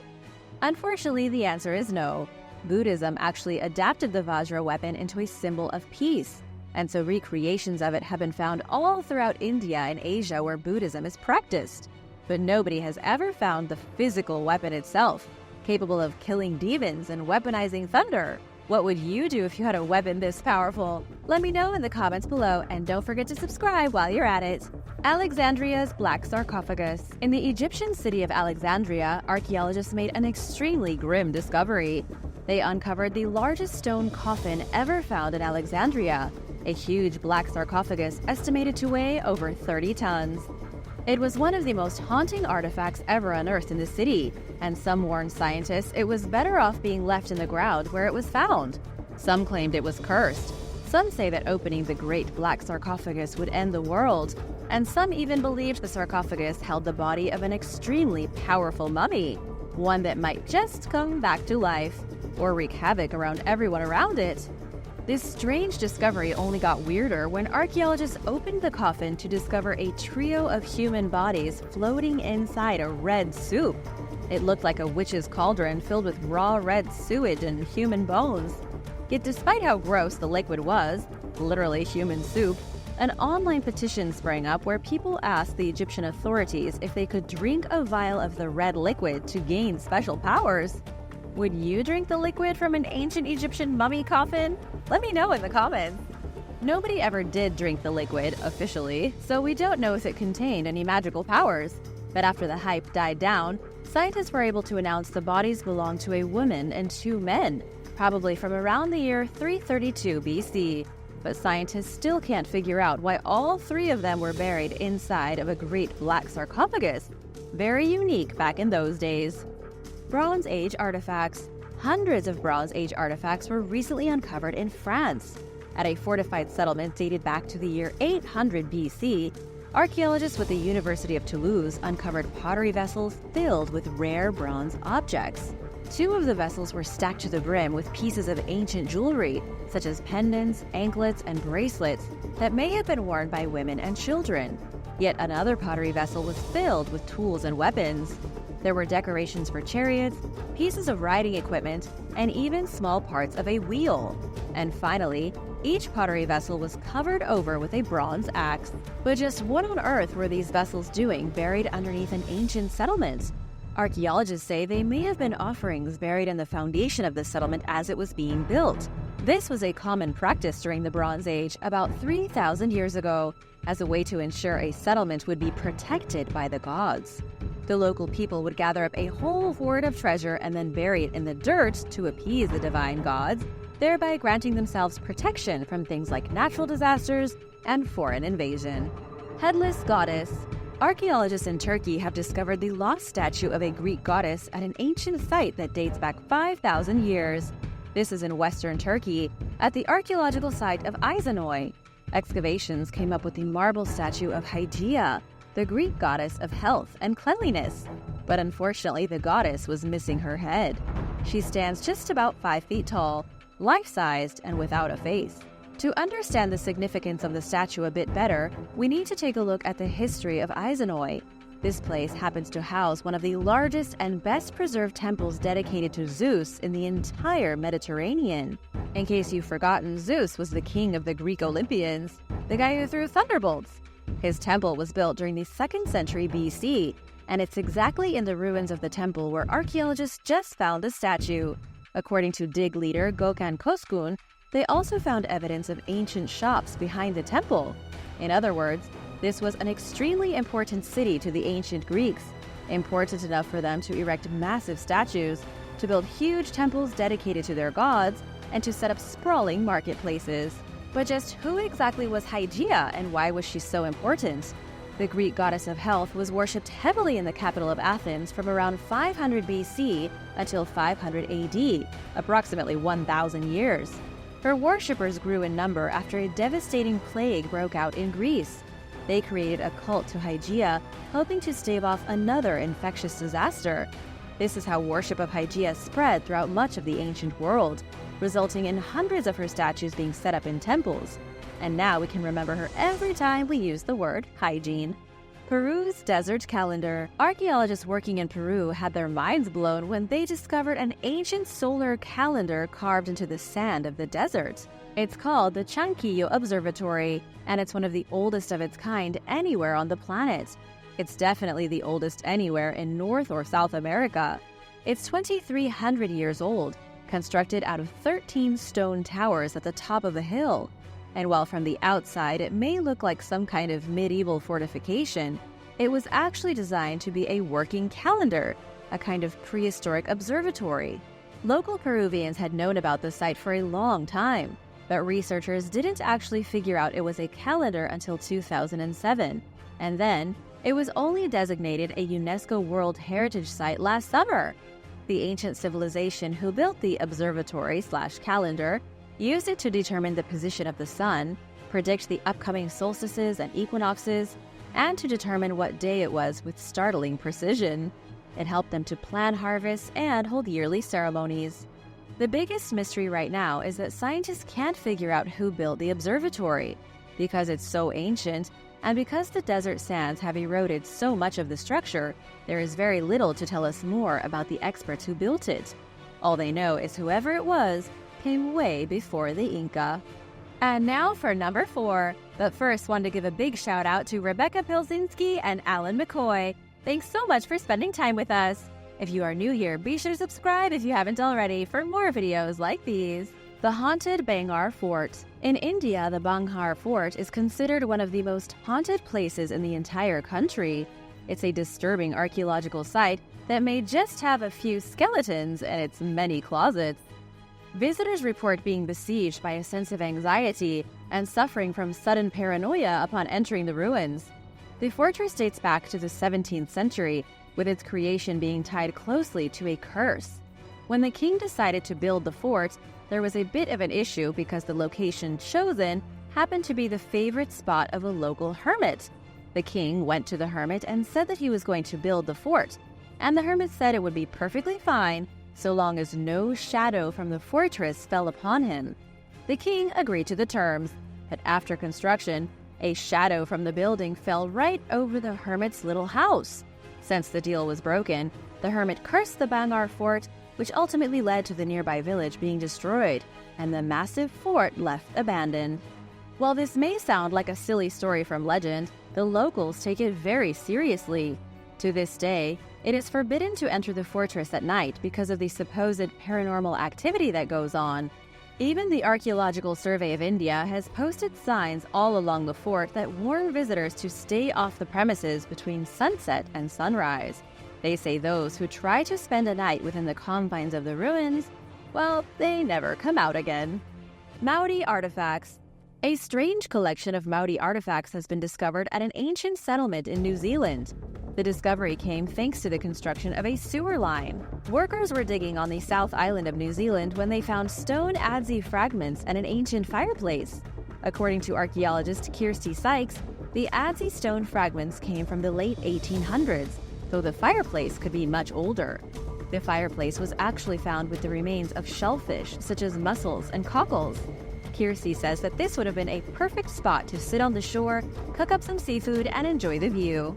Unfortunately, the answer is no. Buddhism actually adapted the Vajra weapon into a symbol of peace, and so recreations of it have been found all throughout India and Asia where Buddhism is practiced. But nobody has ever found the physical weapon itself, capable of killing demons and weaponizing thunder. What would you do if you had a weapon this powerful? Let me know in the comments below, and don't forget to subscribe while you're at it. Alexandria's Black Sarcophagus. In the Egyptian city of Alexandria, archaeologists made an extremely grim discovery. They uncovered the largest stone coffin ever found in Alexandria, a huge black sarcophagus estimated to weigh over 30 tons. It was one of the most haunting artifacts ever unearthed in the city, and some warned scientists it was better off being left in the ground where it was found. Some claimed it was cursed. Some say that opening the great black sarcophagus would end the world, and some even believed the sarcophagus held the body of an extremely powerful mummy, one that might just come back to life, or wreak havoc around everyone around it. This strange discovery only got weirder when archaeologists opened the coffin to discover a trio of human bodies floating inside a red soup. It looked like a witch's cauldron filled with raw red sewage and human bones. Yet despite how gross the liquid was, literally human soup, an online petition sprang up where people asked the Egyptian authorities if they could drink a vial of the red liquid to gain special powers. Would you drink the liquid from an ancient Egyptian mummy coffin? Let me know in the comments. Nobody ever did drink the liquid, officially, so we don't know if it contained any magical powers. But after the hype died down, scientists were able to announce the bodies belonged to a woman and 2 men, probably from around the year 332 BC. But scientists still can't figure out why all 3 of them were buried inside of a great black sarcophagus. Very unique back in those days. Bronze Age artifacts. Hundreds of Bronze Age artifacts were recently uncovered in France. At a fortified settlement dated back to the year 800 BC, archaeologists with the University of Toulouse uncovered pottery vessels filled with rare bronze objects. 2 of the vessels were stacked to the brim with pieces of ancient jewelry, such as pendants, anklets, and bracelets that may have been worn by women and children. Yet another pottery vessel was filled with tools and weapons. There were decorations for chariots, pieces of riding equipment, and even small parts of a wheel. And finally, each pottery vessel was covered over with a bronze axe. But just what on earth were these vessels doing buried underneath an ancient settlement? Archaeologists say they may have been offerings buried in the foundation of the settlement as it was being built. This was a common practice during the Bronze Age about 3,000 years ago, as a way to ensure a settlement would be protected by the gods. The local people would gather up a whole hoard of treasure and then bury it in the dirt to appease the divine gods, thereby granting themselves protection from things like natural disasters and foreign invasion. Headless goddess. Archaeologists in Turkey have discovered the lost statue of a Greek goddess at an ancient site that dates back 5,000 years. This is in western Turkey, at the archaeological site of Izanoy. Excavations came up with the marble statue of Hygeia, the Greek goddess of health and cleanliness. But unfortunately, the goddess was missing her head. She stands just about 5 feet tall, life-sized, and without a face. To understand the significance of the statue a bit better, we need to take a look at the history of Izanoy. This place happens to house one of the largest and best-preserved temples dedicated to Zeus in the entire Mediterranean. In case you've forgotten, Zeus was the king of the Greek Olympians, the guy who threw thunderbolts. His temple was built during the 2nd century BC, and it's exactly in the ruins of the temple where archaeologists just found the statue. According to dig leader Gökhan Koskun, they also found evidence of ancient shops behind the temple. In other words, this was an extremely important city to the ancient Greeks, important enough for them to erect massive statues, to build huge temples dedicated to their gods, and to set up sprawling marketplaces. But just who exactly was Hygeia and why was she so important? The Greek goddess of health was worshipped heavily in the capital of Athens from around 500 BC until 500 AD, approximately 1,000 years. Her worshippers grew in number after a devastating plague broke out in Greece. They created a cult to Hygeia, hoping to stave off another infectious disaster. This is how worship of Hygeia spread throughout much of the ancient world, resulting in hundreds of her statues being set up in temples. And now we can remember her every time we use the word hygiene. Peru's desert calendar. Archaeologists working in Peru had their minds blown when they discovered an ancient solar calendar carved into the sand of the desert. It's called the Chanquillo Observatory, and it's one of the oldest of its kind anywhere on the planet. It's definitely the oldest anywhere in North or South America. It's 2,300 years old, constructed out of 13 stone towers at the top of a hill. And while from the outside it may look like some kind of medieval fortification, it was actually designed to be a working calendar, a kind of prehistoric observatory. Local Peruvians had known about the site for a long time, but researchers didn't actually figure out it was a calendar until 2007. And then, it was only designated a UNESCO World Heritage Site last summer. The ancient civilization who built the observatory/calendar used it to determine the position of the sun, predict the upcoming solstices and equinoxes, and to determine what day it was with startling precision. It helped them to plan harvests and hold yearly ceremonies. The biggest mystery right now is that scientists can't figure out who built the observatory, because it's so ancient, and because the desert sands have eroded so much of the structure, there is very little to tell us more about the experts who built it. All they know is whoever it was came way before the Inca. And now for number 4. But first, wanted to give a big shout out to Rebecca Pilzinski and Alan McCoy. Thanks so much for spending time with us. If you are new here, be sure to subscribe if you haven't already for more videos like these. The haunted Bangar Fort. In India, the Bangar Fort is considered one of the most haunted places in the entire country. It's a disturbing archaeological site that may just have a few skeletons and its many closets. Visitors report being besieged by a sense of anxiety and suffering from sudden paranoia upon entering the ruins. The fortress dates back to the 17th century, with its creation being tied closely to a curse. When the king decided to build the fort, there was a bit of an issue because the location chosen happened to be the favorite spot of a local hermit. The king went to the hermit and said that he was going to build the fort, and the hermit said it would be perfectly fine so long as no shadow from the fortress fell upon him. The king agreed to the terms, but after construction, a shadow from the building fell right over the hermit's little house. Since the deal was broken, the hermit cursed the Bangar Fort, which ultimately led to the nearby village being destroyed, and the massive fort left abandoned. While this may sound like a silly story from legend, the locals take it very seriously. To this day, it is forbidden to enter the fortress at night because of the supposed paranormal activity that goes on. Even the Archaeological Survey of India has posted signs all along the fort that warn visitors to stay off the premises between sunset and sunrise. They say those who try to spend a night within the confines of the ruins, well, they never come out again. Maori artifacts. A strange collection of Maori artifacts has been discovered at an ancient settlement in New Zealand. The discovery came thanks to the construction of a sewer line. Workers were digging on the South Island of New Zealand when they found stone adze fragments and an ancient fireplace. According to archaeologist Kirsty Sykes, the adze stone fragments came from the late 1800s, though the fireplace could be much older. The fireplace was actually found with the remains of shellfish such as mussels and cockles. Kirsty says that this would have been a perfect spot to sit on the shore, cook up some seafood, and enjoy the view.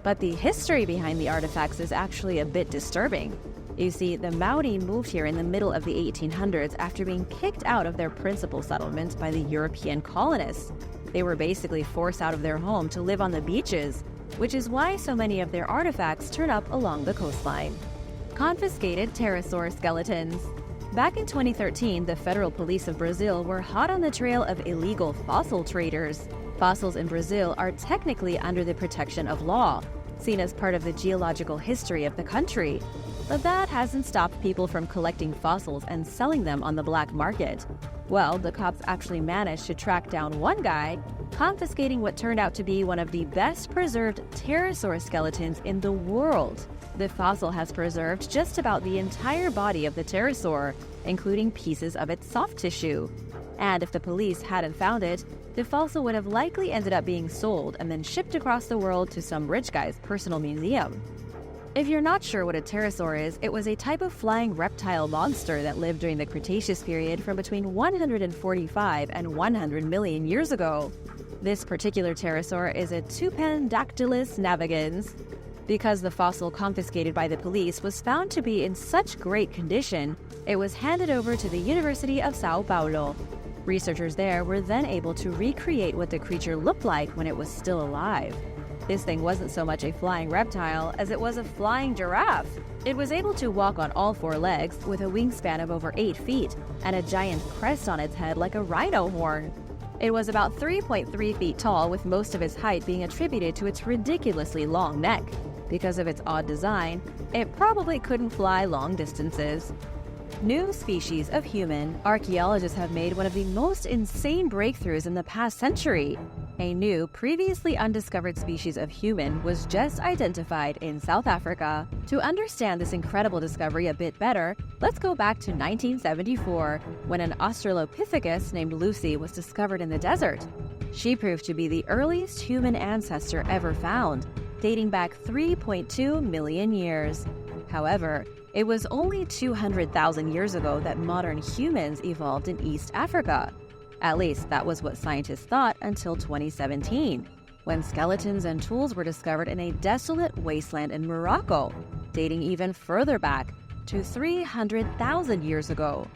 But the history behind the artifacts is actually a bit disturbing. You see, the Maori moved here in the middle of the 1800s after being kicked out of their principal settlement by the European colonists. They were basically forced out of their home to live on the beaches, which is why so many of their artifacts turn up along the coastline. Confiscated terrasaur skeletons. Back in 2013, the federal police of Brazil were hot on the trail of illegal fossil traders. Fossils in Brazil are technically under the protection of law, seen as part of the geological history of the country. But that hasn't stopped people from collecting fossils and selling them on the black market. Well, the cops actually managed to track down one guy, confiscating what turned out to be one of the best preserved pterosaur skeletons in the world. The fossil has preserved just about the entire body of the pterosaur, including pieces of its soft tissue. And if the police hadn't found it, the fossil would have likely ended up being sold and then shipped across the world to some rich guy's personal museum. If you're not sure what a pterosaur is, it was a type of flying reptile monster that lived during the Cretaceous period from between 145 and 100 million years ago. This particular pterosaur is a Tupandactylus navigans. Because the fossil confiscated by the police was found to be in such great condition, it was handed over to the University of Sao Paulo. Researchers there were then able to recreate what the creature looked like when it was still alive. This thing wasn't so much a flying reptile as it was a flying giraffe. It was able to walk on all four legs with a wingspan of over 8 feet and a giant crest on its head like a rhino horn. It was about 3.3 feet tall, with most of its height being attributed to its ridiculously long neck. Because of its odd design, it probably couldn't fly long distances. New species of human. Archaeologists have made one of the most insane breakthroughs in the past century. A new, previously undiscovered species of human was just identified in South Africa. To understand this incredible discovery a bit better, let's go back to 1974, when an Australopithecus named Lucy was discovered in the desert. She proved to be the earliest human ancestor ever found, dating back 3.2 million years. However, it was only 200,000 years ago that modern humans evolved in East Africa. At least that was what scientists thought until 2017, when skeletons and tools were discovered in a desolate wasteland in Morocco, dating even further back to 300,000 years ago.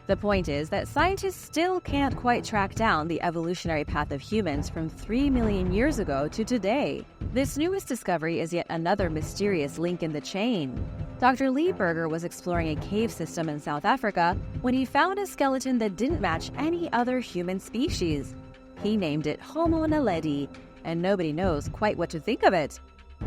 The point is that scientists still can't quite track down the evolutionary path of humans from 3 million years ago to today. This newest discovery is yet another mysterious link in the chain. Dr. Lee Berger was exploring a cave system in South Africa when he found a skeleton that didn't match any other human species. He named it Homo naledi, and nobody knows quite what to think of it.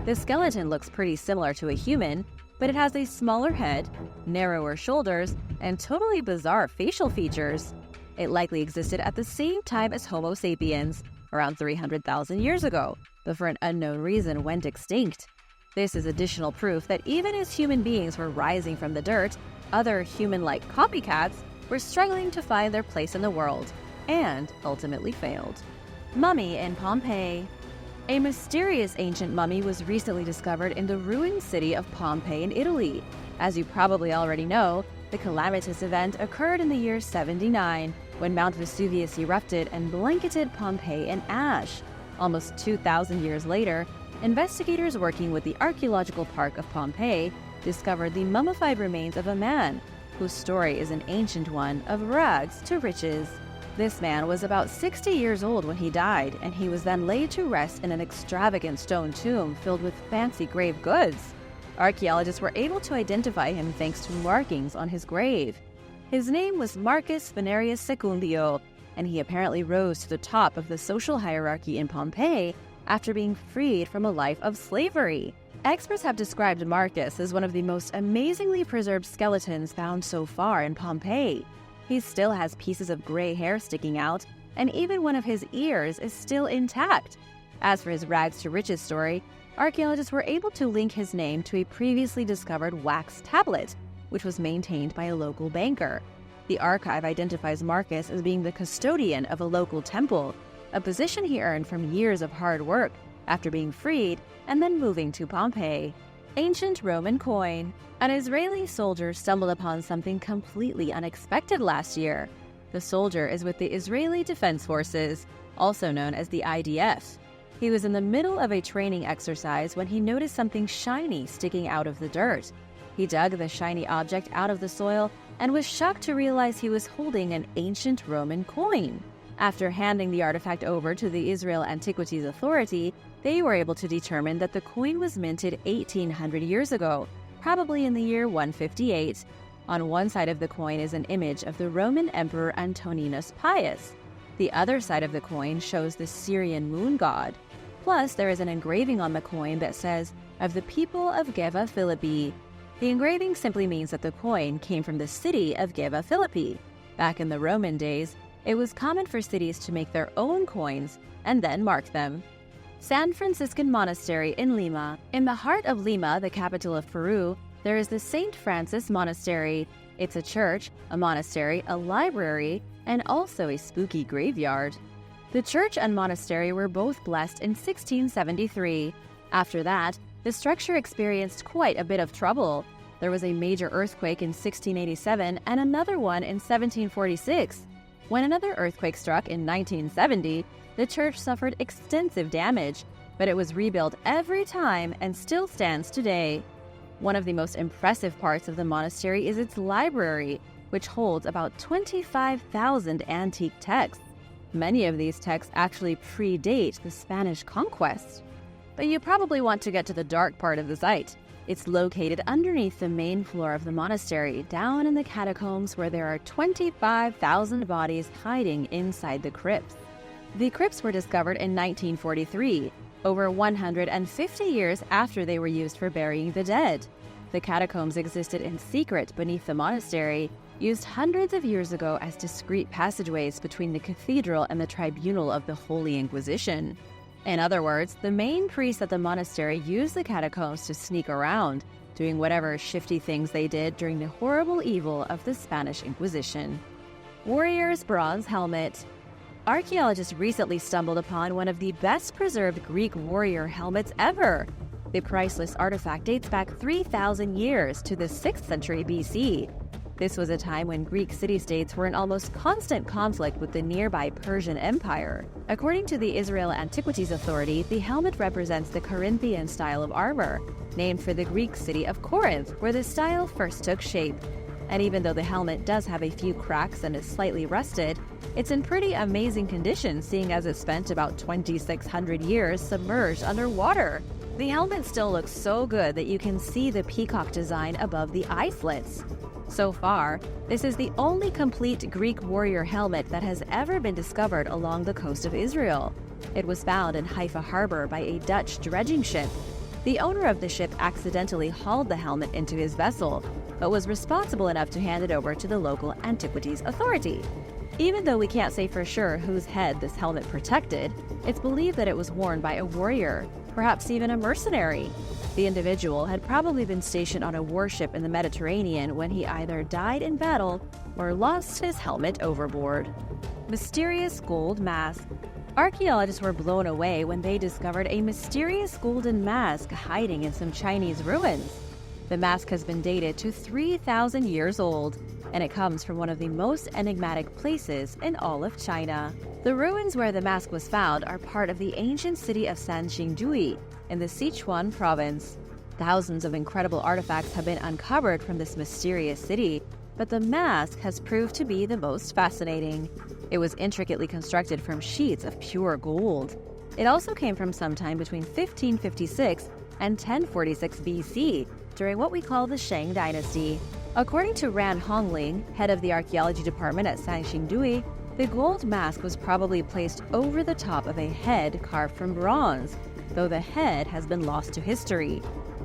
The skeleton looks pretty similar to a human, but it has a smaller head, narrower shoulders, and totally bizarre facial features. It likely existed at the same time as Homo sapiens, around 300,000 years ago, but for an unknown reason went extinct. This is additional proof that even as human beings were rising from the dirt, other human-like copycats were struggling to find their place in the world, and ultimately failed. Mummy in Pompeii. A mysterious ancient mummy was recently discovered in the ruined city of Pompei in Italy. As you probably already know, the calamitous event occurred in the year 79, when Mount Vesuvius erupted and blanketed Pompeii in ash. Almost 2,000 years later, investigators working with the Archaeological Park of Pompei discovered the mummified remains of a man, whose story is an ancient one of rags to riches. This man was about 60 years old when he died, and he was then laid to rest in an extravagant stone tomb filled with fancy grave goods. Archaeologists were able to identify him thanks to markings on his grave. His name was Marcus Venerius Secundio, and he apparently rose to the top of the social hierarchy in Pompeii after being freed from a life of slavery. Experts have described Marcus as one of the most amazingly preserved skeletons found so far in Pompeii. He still has pieces of gray hair sticking out, and even one of his ears is still intact. As for his rags to riches story, archaeologists were able to link his name to a previously discovered wax tablet, which was maintained by a local banker. The archive identifies Marcus as being the custodian of a local temple, a position he earned from years of hard work after being freed and then moving to Pompeii. Ancient Roman coin. An Israeli soldier stumbled upon something completely unexpected last year. The soldier is with the Israeli Defense Forces, also known as the IDF. He was in the middle of a training exercise when he noticed something shiny sticking out of the dirt. He dug the shiny object out of the soil and was shocked to realize he was holding an ancient Roman coin. After handing the artifact over to the Israel Antiquities Authority, they were able to determine that the coin was minted 1,800 years ago, probably in the year 158. On one side of the coin is an image of the Roman Emperor Antoninus Pius. The other side of the coin shows the Syrian moon god. Plus, there is an engraving on the coin that says, "Of the people of Geva Philippi." The engraving simply means that the coin came from the city of Geva Philippi. Back in the Roman days, it was common for cities to make their own coins and then mark them. San Franciscan Monastery in Lima. In the heart of Lima, the capital of Peru, there is the St. Francis Monastery. It's a church, a monastery, a library, and also a spooky graveyard. The church and monastery were both blessed in 1673. After that, the structure experienced quite a bit of trouble. There was a major earthquake in 1687 and another one in 1746. When another earthquake struck in 1970, the church suffered extensive damage, but it was rebuilt every time and still stands today. One of the most impressive parts of the monastery is its library, which holds about 25,000 antique texts. Many of these texts actually predate the Spanish conquest. But you probably want to get to the dark part of the site. It's located underneath the main floor of the monastery, down in the catacombs where there are 25,000 bodies hiding inside the crypts. The crypts were discovered in 1943, over 150 years after they were used for burying the dead. The catacombs existed in secret beneath the monastery, used hundreds of years ago as discreet passageways between the cathedral and the tribunal of the Holy Inquisition. In other words, the main priests at the monastery used the catacombs to sneak around, doing whatever shifty things they did during the horrible evil of the Spanish Inquisition. Warrior's bronze helmet. Archaeologists recently stumbled upon one of the best-preserved Greek warrior helmets ever. The priceless artifact dates back 3,000 years to the 6th century BC. This was a time when Greek city-states were in almost constant conflict with the nearby Persian Empire. According to the Israel Antiquities Authority, the helmet represents the Corinthian style of armor, named for the Greek city of Corinth, where the style first took shape. And even though the helmet does have a few cracks and is slightly rusted, it's in pretty amazing condition, seeing as it spent about 2,600 years submerged underwater. The helmet still looks so good that you can see the peacock design above the eye slits. So far, this is the only complete Greek warrior helmet that has ever been discovered along the coast of Israel. It was found in Haifa harbor by a Dutch dredging ship. The owner of the ship accidentally hauled the helmet into his vessel, but was responsible enough to hand it over to the local antiquities authority. Even though we can't say for sure whose head this helmet protected, it's believed that it was worn by a warrior, perhaps even a mercenary. The individual had probably been stationed on a warship in the Mediterranean when he either died in battle or lost his helmet overboard. Mysterious gold mask. Archaeologists were blown away when they discovered a mysterious golden mask hiding in some Chinese ruins. The mask has been dated to 3,000 years old, and it comes from one of the most enigmatic places in all of China. The ruins where the mask was found are part of the ancient city of Sanxingdui in the Sichuan province. Thousands of incredible artifacts have been uncovered from this mysterious city, but the mask has proved to be the most fascinating. It was intricately constructed from sheets of pure gold. It also came from sometime between 1556 and 1046 BC, during what we call the Shang Dynasty. According to Ran Hongling, head of the archaeology department at Sanxingdui, the gold mask was probably placed over the top of a head carved from bronze, though the head has been lost to history.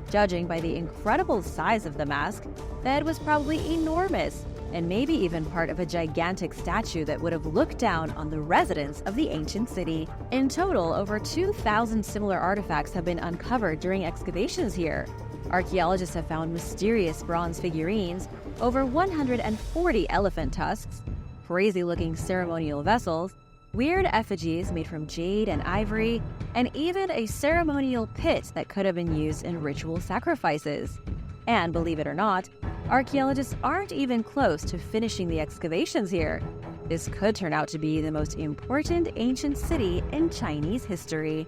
Judging by the incredible size of the mask, the head was probably enormous, and maybe even part of a gigantic statue that would have looked down on the residents of the ancient city. In total, over 2,000 similar artifacts have been uncovered during excavations here. Archaeologists have found mysterious bronze figurines, over 140 elephant tusks, crazy-looking ceremonial vessels, weird effigies made from jade and ivory, and even a ceremonial pit that could have been used in ritual sacrifices. And believe it or not, archaeologists aren't even close to finishing the excavations here. This could turn out to be the most important ancient city in Chinese history.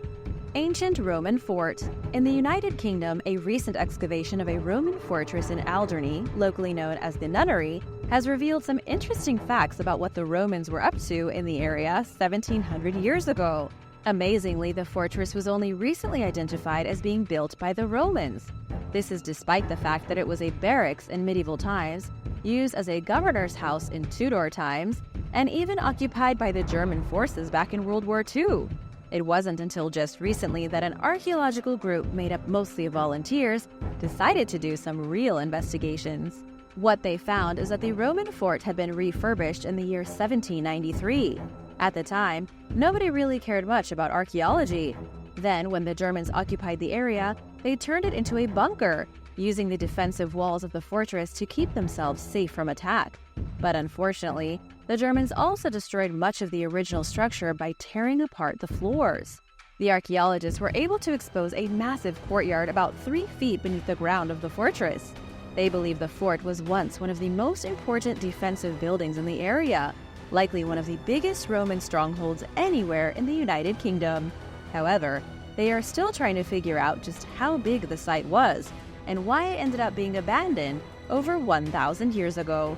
Ancient Roman Fort. In the United Kingdom, a recent excavation of a Roman fortress in Alderney, locally known as the Nunnery, has revealed some interesting facts about what the Romans were up to in the area 1,700 years ago. Amazingly, the fortress was only recently identified as being built by the Romans. This is despite the fact that it was a barracks in medieval times, used as a governor's house in Tudor times, and even occupied by the German forces back in World War II. It wasn't until just recently that an archaeological group made up mostly of volunteers decided to do some real investigations. What they found is that the Roman fort had been refurbished in the year 1793. At the time, nobody really cared much about archaeology. Then, when the Germans occupied the area, they turned it into a bunker, using the defensive walls of the fortress to keep themselves safe from attack. But unfortunately, the Germans also destroyed much of the original structure by tearing apart the floors. The archaeologists were able to expose a massive courtyard about 3 feet beneath the ground of the fortress. They believe the fort was once one of the most important defensive buildings in the area, likely one of the biggest Roman strongholds anywhere in the United Kingdom. However, they are still trying to figure out just how big the site was and why it ended up being abandoned over 1,000 years ago.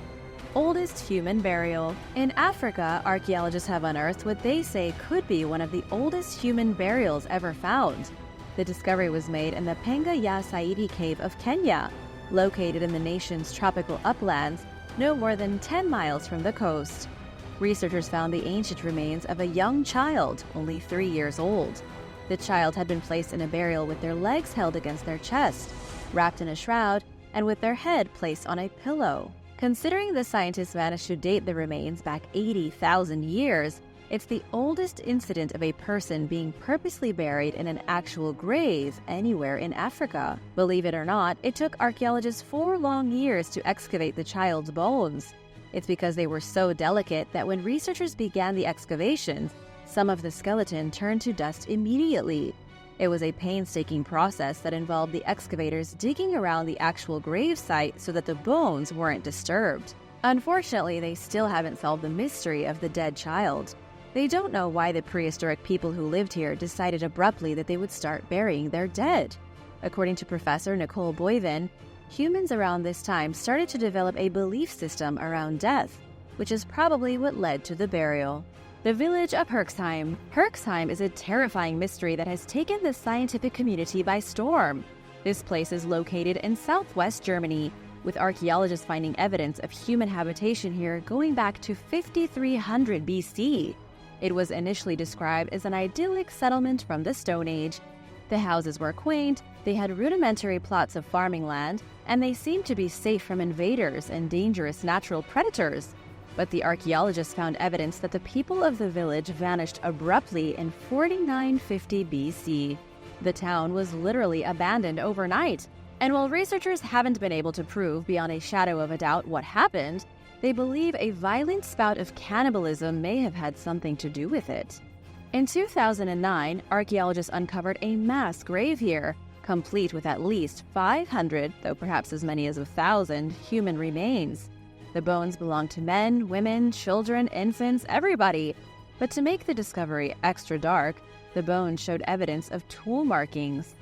Oldest human burial. In Africa, archaeologists have unearthed what they say could be one of the oldest human burials ever found. The discovery was made in the Penga Ya Saidi cave of Kenya, located in the nation's tropical uplands, no more than 10 miles from the coast. Researchers found the ancient remains of a young child, only 3 years old. The child had been placed in a burial with their legs held against their chest, wrapped in a shroud, and with their head placed on a pillow. Considering the scientists managed to date the remains back 80,000 years, it's the oldest incident of a person being purposely buried in an actual grave anywhere in Africa. Believe it or not, it took archaeologists 4 long years to excavate the child's bones. It's because they were so delicate that when researchers began the excavations, some of the skeleton turned to dust immediately. It was a painstaking process that involved the excavators digging around the actual grave site so that the bones weren't disturbed. Unfortunately, they still haven't solved the mystery of the dead child. They don't know why the prehistoric people who lived here decided abruptly that they would start burying their dead. According to Professor Nicole Boyven, humans around this time started to develop a belief system around death, which is probably what led to the burial. The Village of Herxheim. Herxheim is a terrifying mystery that has taken the scientific community by storm. This place is located in southwest Germany, with archaeologists finding evidence of human habitation here going back to 5300 BC. It was initially described as an idyllic settlement from the Stone Age. The houses were quaint, they had rudimentary plots of farming land, and they seemed to be safe from invaders and dangerous natural predators. But the archaeologists found evidence that the people of the village vanished abruptly in 4950 BC. The town was literally abandoned overnight. And while researchers haven't been able to prove beyond a shadow of a doubt what happened, they believe a violent spout of cannibalism may have had something to do with it. In 2009, archaeologists uncovered a mass grave here, complete with at least 500, though perhaps as many as 1,000, human remains. The bones belonged to men, women, children, infants, everybody. But to make the discovery extra dark, the bones showed evidence of tool markings.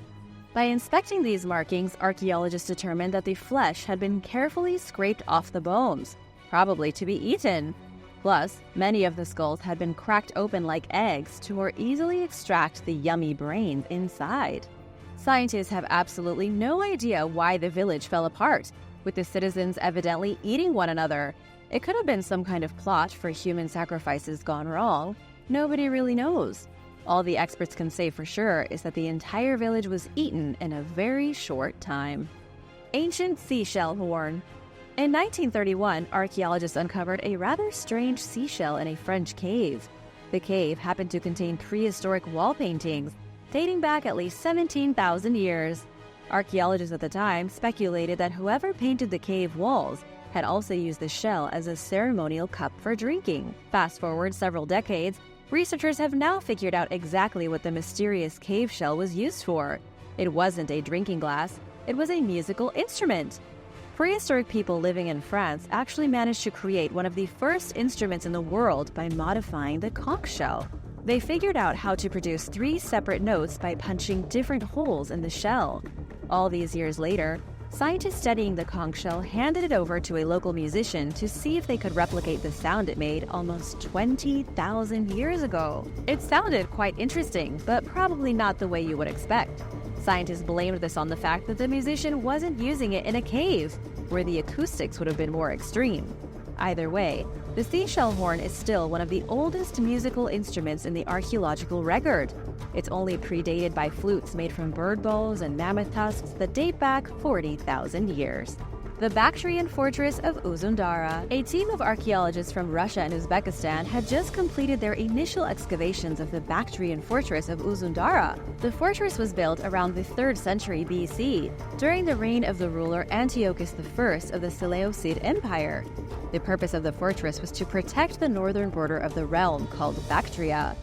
By inspecting these markings, archaeologists determined that the flesh had been carefully scraped off the bones, probably to be eaten. Plus, many of the skulls had been cracked open like eggs to more easily extract the yummy brains inside. Scientists have absolutely no idea why the village fell apart, with the citizens evidently eating one another. It could have been some kind of plot for human sacrifices gone wrong. Nobody really knows. All the experts can say for sure is that the entire village was eaten in a very short time. Ancient seashell horn. In 1931, archaeologists uncovered a rather strange seashell in a French cave. The cave happened to contain prehistoric wall paintings, dating back at least 17,000 years. Archaeologists at the time speculated that whoever painted the cave walls had also used the shell as a ceremonial cup for drinking. Fast forward several decades, researchers have now figured out exactly what the mysterious cave shell was used for. It wasn't a drinking glass, it was a musical instrument. Prehistoric people living in France actually managed to create one of the first instruments in the world by modifying the conch shell. They figured out how to produce 3 separate notes by punching different holes in the shell. All these years later, scientists studying the conch shell handed it over to a local musician to see if they could replicate the sound it made almost 20,000 years ago. It sounded quite interesting, but probably not the way you would expect. Scientists blamed this on the fact that the musician wasn't using it in a cave, where the acoustics would have been more extreme. Either way, the seashell horn is still one of the oldest musical instruments in the archaeological record. It's only predated by flutes made from bird bones and mammoth tusks that date back 40,000 years. The Bactrian fortress of Uzundara. A team of archaeologists from Russia and Uzbekistan had just completed their initial excavations of the Bactrian fortress of Uzundara. The fortress was built around the 3rd century BC, during the reign of the ruler Antiochus I of the Seleucid Empire. The purpose of the fortress was to protect the northern border of the realm called Bactria.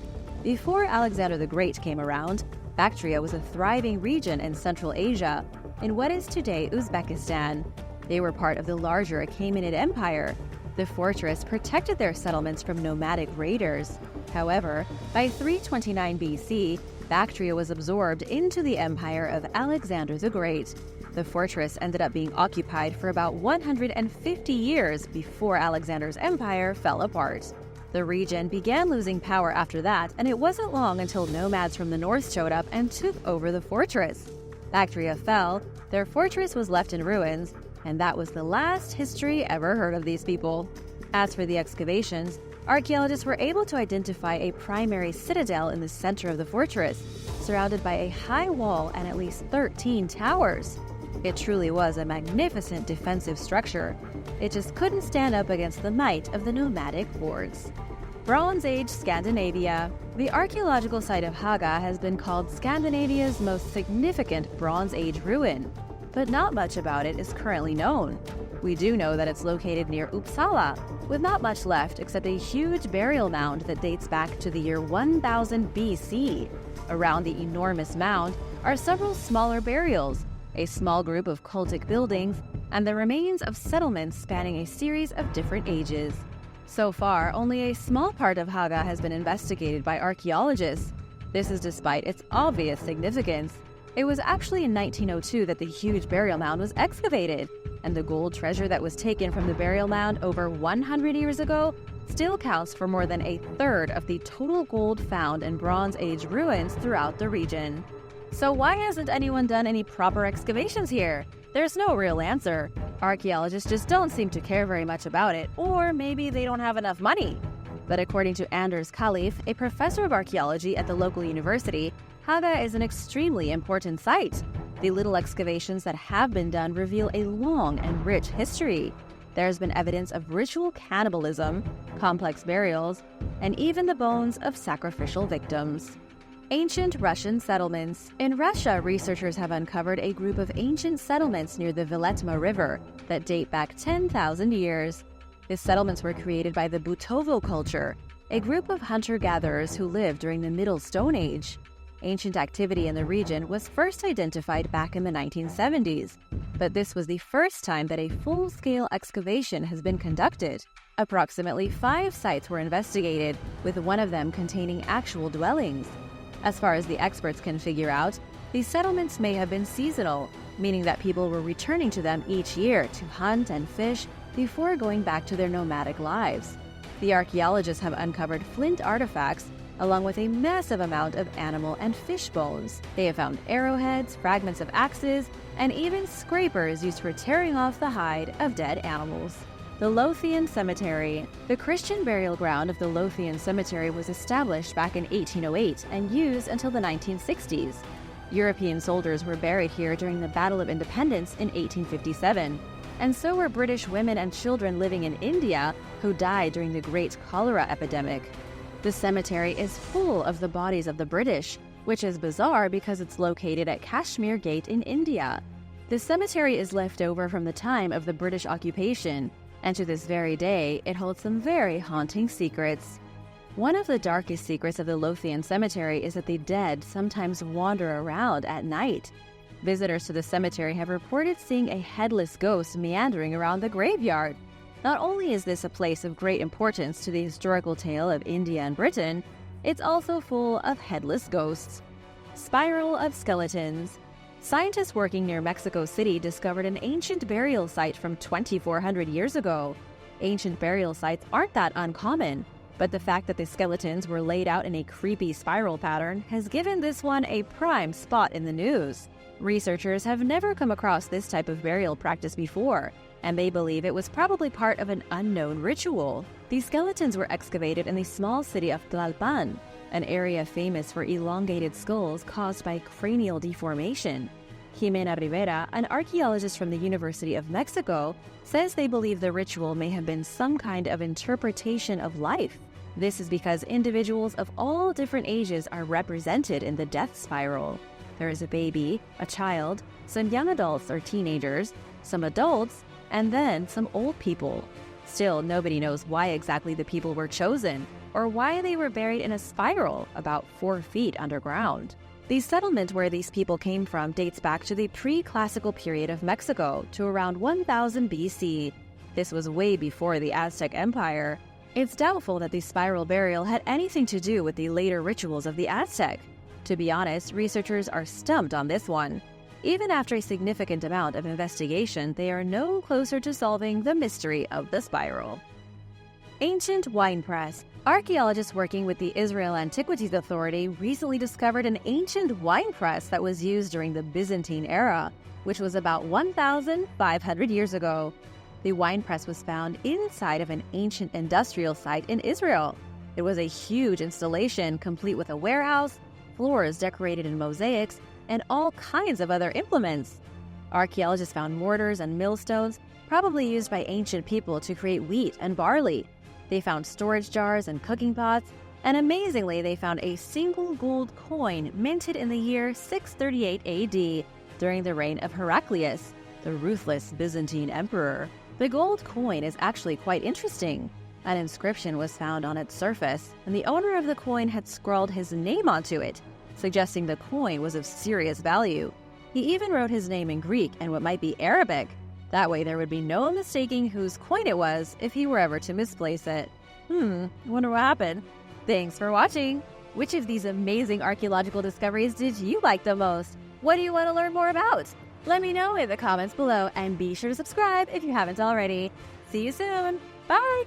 Before Alexander the Great came around, Bactria was a thriving region in Central Asia, in what is today Uzbekistan. They were part of the larger Achaemenid Empire. The fortress protected their settlements from nomadic raiders. However, by 329 BC, Bactria was absorbed into the empire of Alexander the Great. The fortress ended up being occupied for about 150 years before Alexander's empire fell apart. The region began losing power after that, and it wasn't long until nomads from the north showed up and took over the fortress. Bactria fell, their fortress was left in ruins, and that was the last history ever heard of these people. As for the excavations, archaeologists were able to identify a primary citadel in the center of the fortress, surrounded by a high wall and at least 13 towers. It truly was a magnificent defensive structure. It just couldn't stand up against the might of the nomadic hordes. Bronze Age Scandinavia. The archaeological site of Haga has been called Scandinavia's most significant Bronze Age ruin, but not much about it is currently known. We do know that it's located near Uppsala, with not much left except a huge burial mound that dates back to the year 1000 BC. Around the enormous mound are several smaller burials, a small group of cultic buildings, and the remains of settlements spanning a series of different ages. So far, only a small part of Haga has been investigated by archaeologists. This is despite its obvious significance. It was actually in 1902 that the huge burial mound was excavated, and the gold treasure that was taken from the burial mound over 100 years ago still counts for more than a third of the total gold found in Bronze Age ruins throughout the region. So why hasn't anyone done any proper excavations here? There's no real answer. Archaeologists just don't seem to care very much about it, or maybe they don't have enough money. But according to Anders Khalif, a professor of archaeology at the local university, Haga is an extremely important site. The little excavations that have been done reveal a long and rich history. There's been evidence of ritual cannibalism, complex burials, and even the bones of sacrificial victims. Ancient Russian settlements. In Russia, researchers have uncovered a group of ancient settlements near the Viletma River that date back 10,000 years. These settlements were created by the Butovo culture, a group of hunter-gatherers who lived during the Middle Stone Age. Ancient activity in the region was first identified back in the 1970s, but this was the first time that a full-scale excavation has been conducted. Approximately 5 sites were investigated, with one of them containing actual dwellings. As far as the experts can figure out, these settlements may have been seasonal, meaning that people were returning to them each year to hunt and fish before going back to their nomadic lives. The archaeologists have uncovered flint artifacts along with a massive amount of animal and fish bones. They have found arrowheads, fragments of axes, and even scrapers used for tearing off the hide of dead animals. The Lothian Cemetery. The Christian burial ground of the Lothian Cemetery was established back in 1808 and used until the 1960s. European soldiers were buried here during the Battle of Independence in 1857, and so were British women and children living in India who died during the Great Cholera epidemic. The cemetery is full of the bodies of the British, which is bizarre because it's located at Kashmir Gate in India. The cemetery is left over from the time of the British occupation, and to this very day, it holds some very haunting secrets. One of the darkest secrets of the Lothian Cemetery is that the dead sometimes wander around at night. Visitors to the cemetery have reported seeing a headless ghost meandering around the graveyard. Not only is this a place of great importance to the historical tale of India and Britain, it's also full of headless ghosts. Spiral of Skeletons. Scientists working near Mexico City discovered an ancient burial site from 2,400 years ago. Ancient burial sites aren't that uncommon, but the fact that the skeletons were laid out in a creepy spiral pattern has given this one a prime spot in the news. Researchers have never come across this type of burial practice before, and they believe it was probably part of an unknown ritual. These skeletons were excavated in the small city of Tlalpan, an area famous for elongated skulls caused by cranial deformation. Jimena Rivera, an archaeologist from the University of Mexico, says they believe the ritual may have been some kind of interpretation of life. This is because individuals of all different ages are represented in the death spiral. There is a baby, a child, some young adults or teenagers, some adults, and then some old people. Still, nobody knows why exactly the people were chosen, or why they were buried in a spiral about 4 feet underground. The settlement where these people came from dates back to the pre-classical period of Mexico, to around 1000 BC. This was way before the Aztec Empire. It's doubtful that the spiral burial had anything to do with the later rituals of the Aztec. To be honest, researchers are stumped on this one. Even after a significant amount of investigation, they are no closer to solving the mystery of the spiral. Ancient wine press. Archaeologists working with the Israel Antiquities Authority recently discovered an ancient wine press that was used during the Byzantine era, which was about 1,500 years ago. The wine press was found inside of an ancient industrial site in Israel. It was a huge installation complete with a warehouse, floors decorated in mosaics, and all kinds of other implements. Archaeologists found mortars and millstones, probably used by ancient people to create wheat and barley. They found storage jars and cooking pots, and amazingly, they found a single gold coin minted in the year 638 AD during the reign of Heraclius, the ruthless Byzantine emperor. The gold coin is actually quite interesting. An inscription was found on its surface, and the owner of the coin had scrawled his name onto it, suggesting the coin was of serious value. He even wrote his name in Greek and what might be Arabic. That way there would be no mistaking whose coin it was if he were ever to misplace it. Wonder what happened. Thanks for watching! Which of these amazing archaeological discoveries did you like the most? What do you want to learn more about? Let me know in the comments below and be sure to subscribe if you haven't already. See you soon. Bye!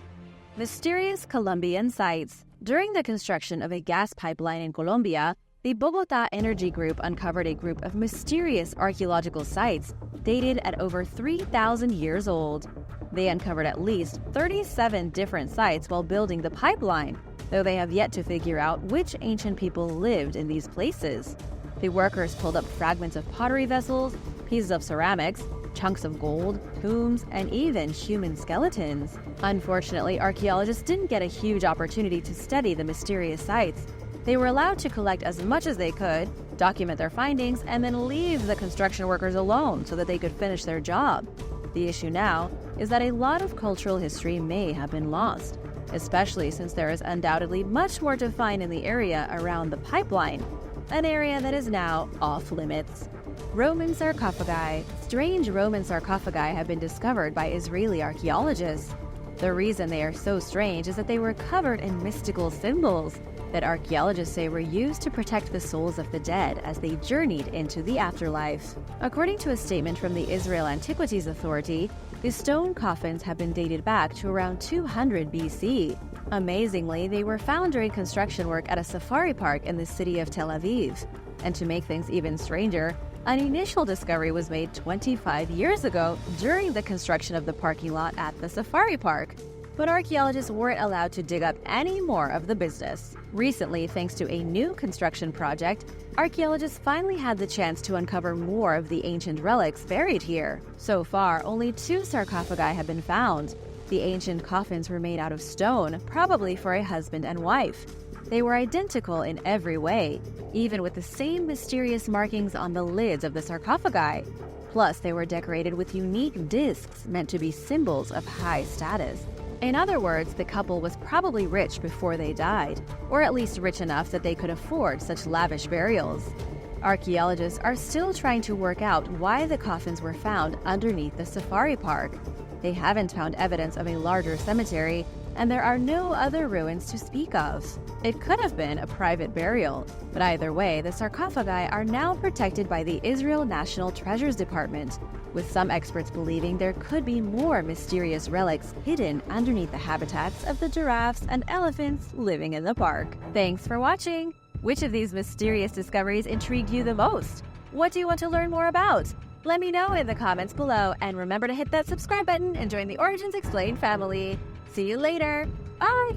Mysterious Colombian sites. During the construction of a gas pipeline in Colombia, the Bogotá Energy Group uncovered a group of mysterious archaeological sites dated at over 3,000 years old. They uncovered at least 37 different sites while building the pipeline, though they have yet to figure out which ancient people lived in these places. The workers pulled up fragments of pottery vessels, pieces of ceramics, chunks of gold, tombs, and even human skeletons. Unfortunately, archaeologists didn't get a huge opportunity to study the mysterious sites. They were allowed to collect as much as they could, document their findings, and then leave the construction workers alone so that they could finish their job. The issue now is that a lot of cultural history may have been lost, especially since there is undoubtedly much more to find in the area around the pipeline, an area that is now off-limits. Roman sarcophagi. Strange Roman sarcophagi have been discovered by Israeli archaeologists. The reason they are so strange is that they were covered in mystical symbols that archaeologists say were used to protect the souls of the dead as they journeyed into the afterlife. According to a statement from the Israel Antiquities Authority, the stone coffins have been dated back to around 200 BC. Amazingly, they were found during construction work at a safari park in the city of Tel Aviv. And to make things even stranger, an initial discovery was made 25 years ago during the construction of the parking lot at the safari park. But archaeologists weren't allowed to dig up any more of the business. Recently, thanks to a new construction project, archaeologists finally had the chance to uncover more of the ancient relics buried here. So far, only 2 sarcophagi have been found. The ancient coffins were made out of stone, probably for a husband and wife. They were identical in every way, even with the same mysterious markings on the lids of the sarcophagi. Plus, they were decorated with unique discs meant to be symbols of high status. In other words, the couple was probably rich before they died, or at least rich enough that they could afford such lavish burials. Archaeologists are still trying to work out why the coffins were found underneath the safari park. They haven't found evidence of a larger cemetery, and there are no other ruins to speak of. It could have been a private burial, but either way, the sarcophagi are now protected by the Israel National Treasures Department, with some experts believing there could be more mysterious relics hidden underneath the habitats of the giraffes and elephants living in the park. Thanks for watching! Which of these mysterious discoveries intrigued you the most? What do you want to learn more about? Let me know in the comments below, and remember to hit that subscribe button and join the Origins Explained family. See you later! Bye!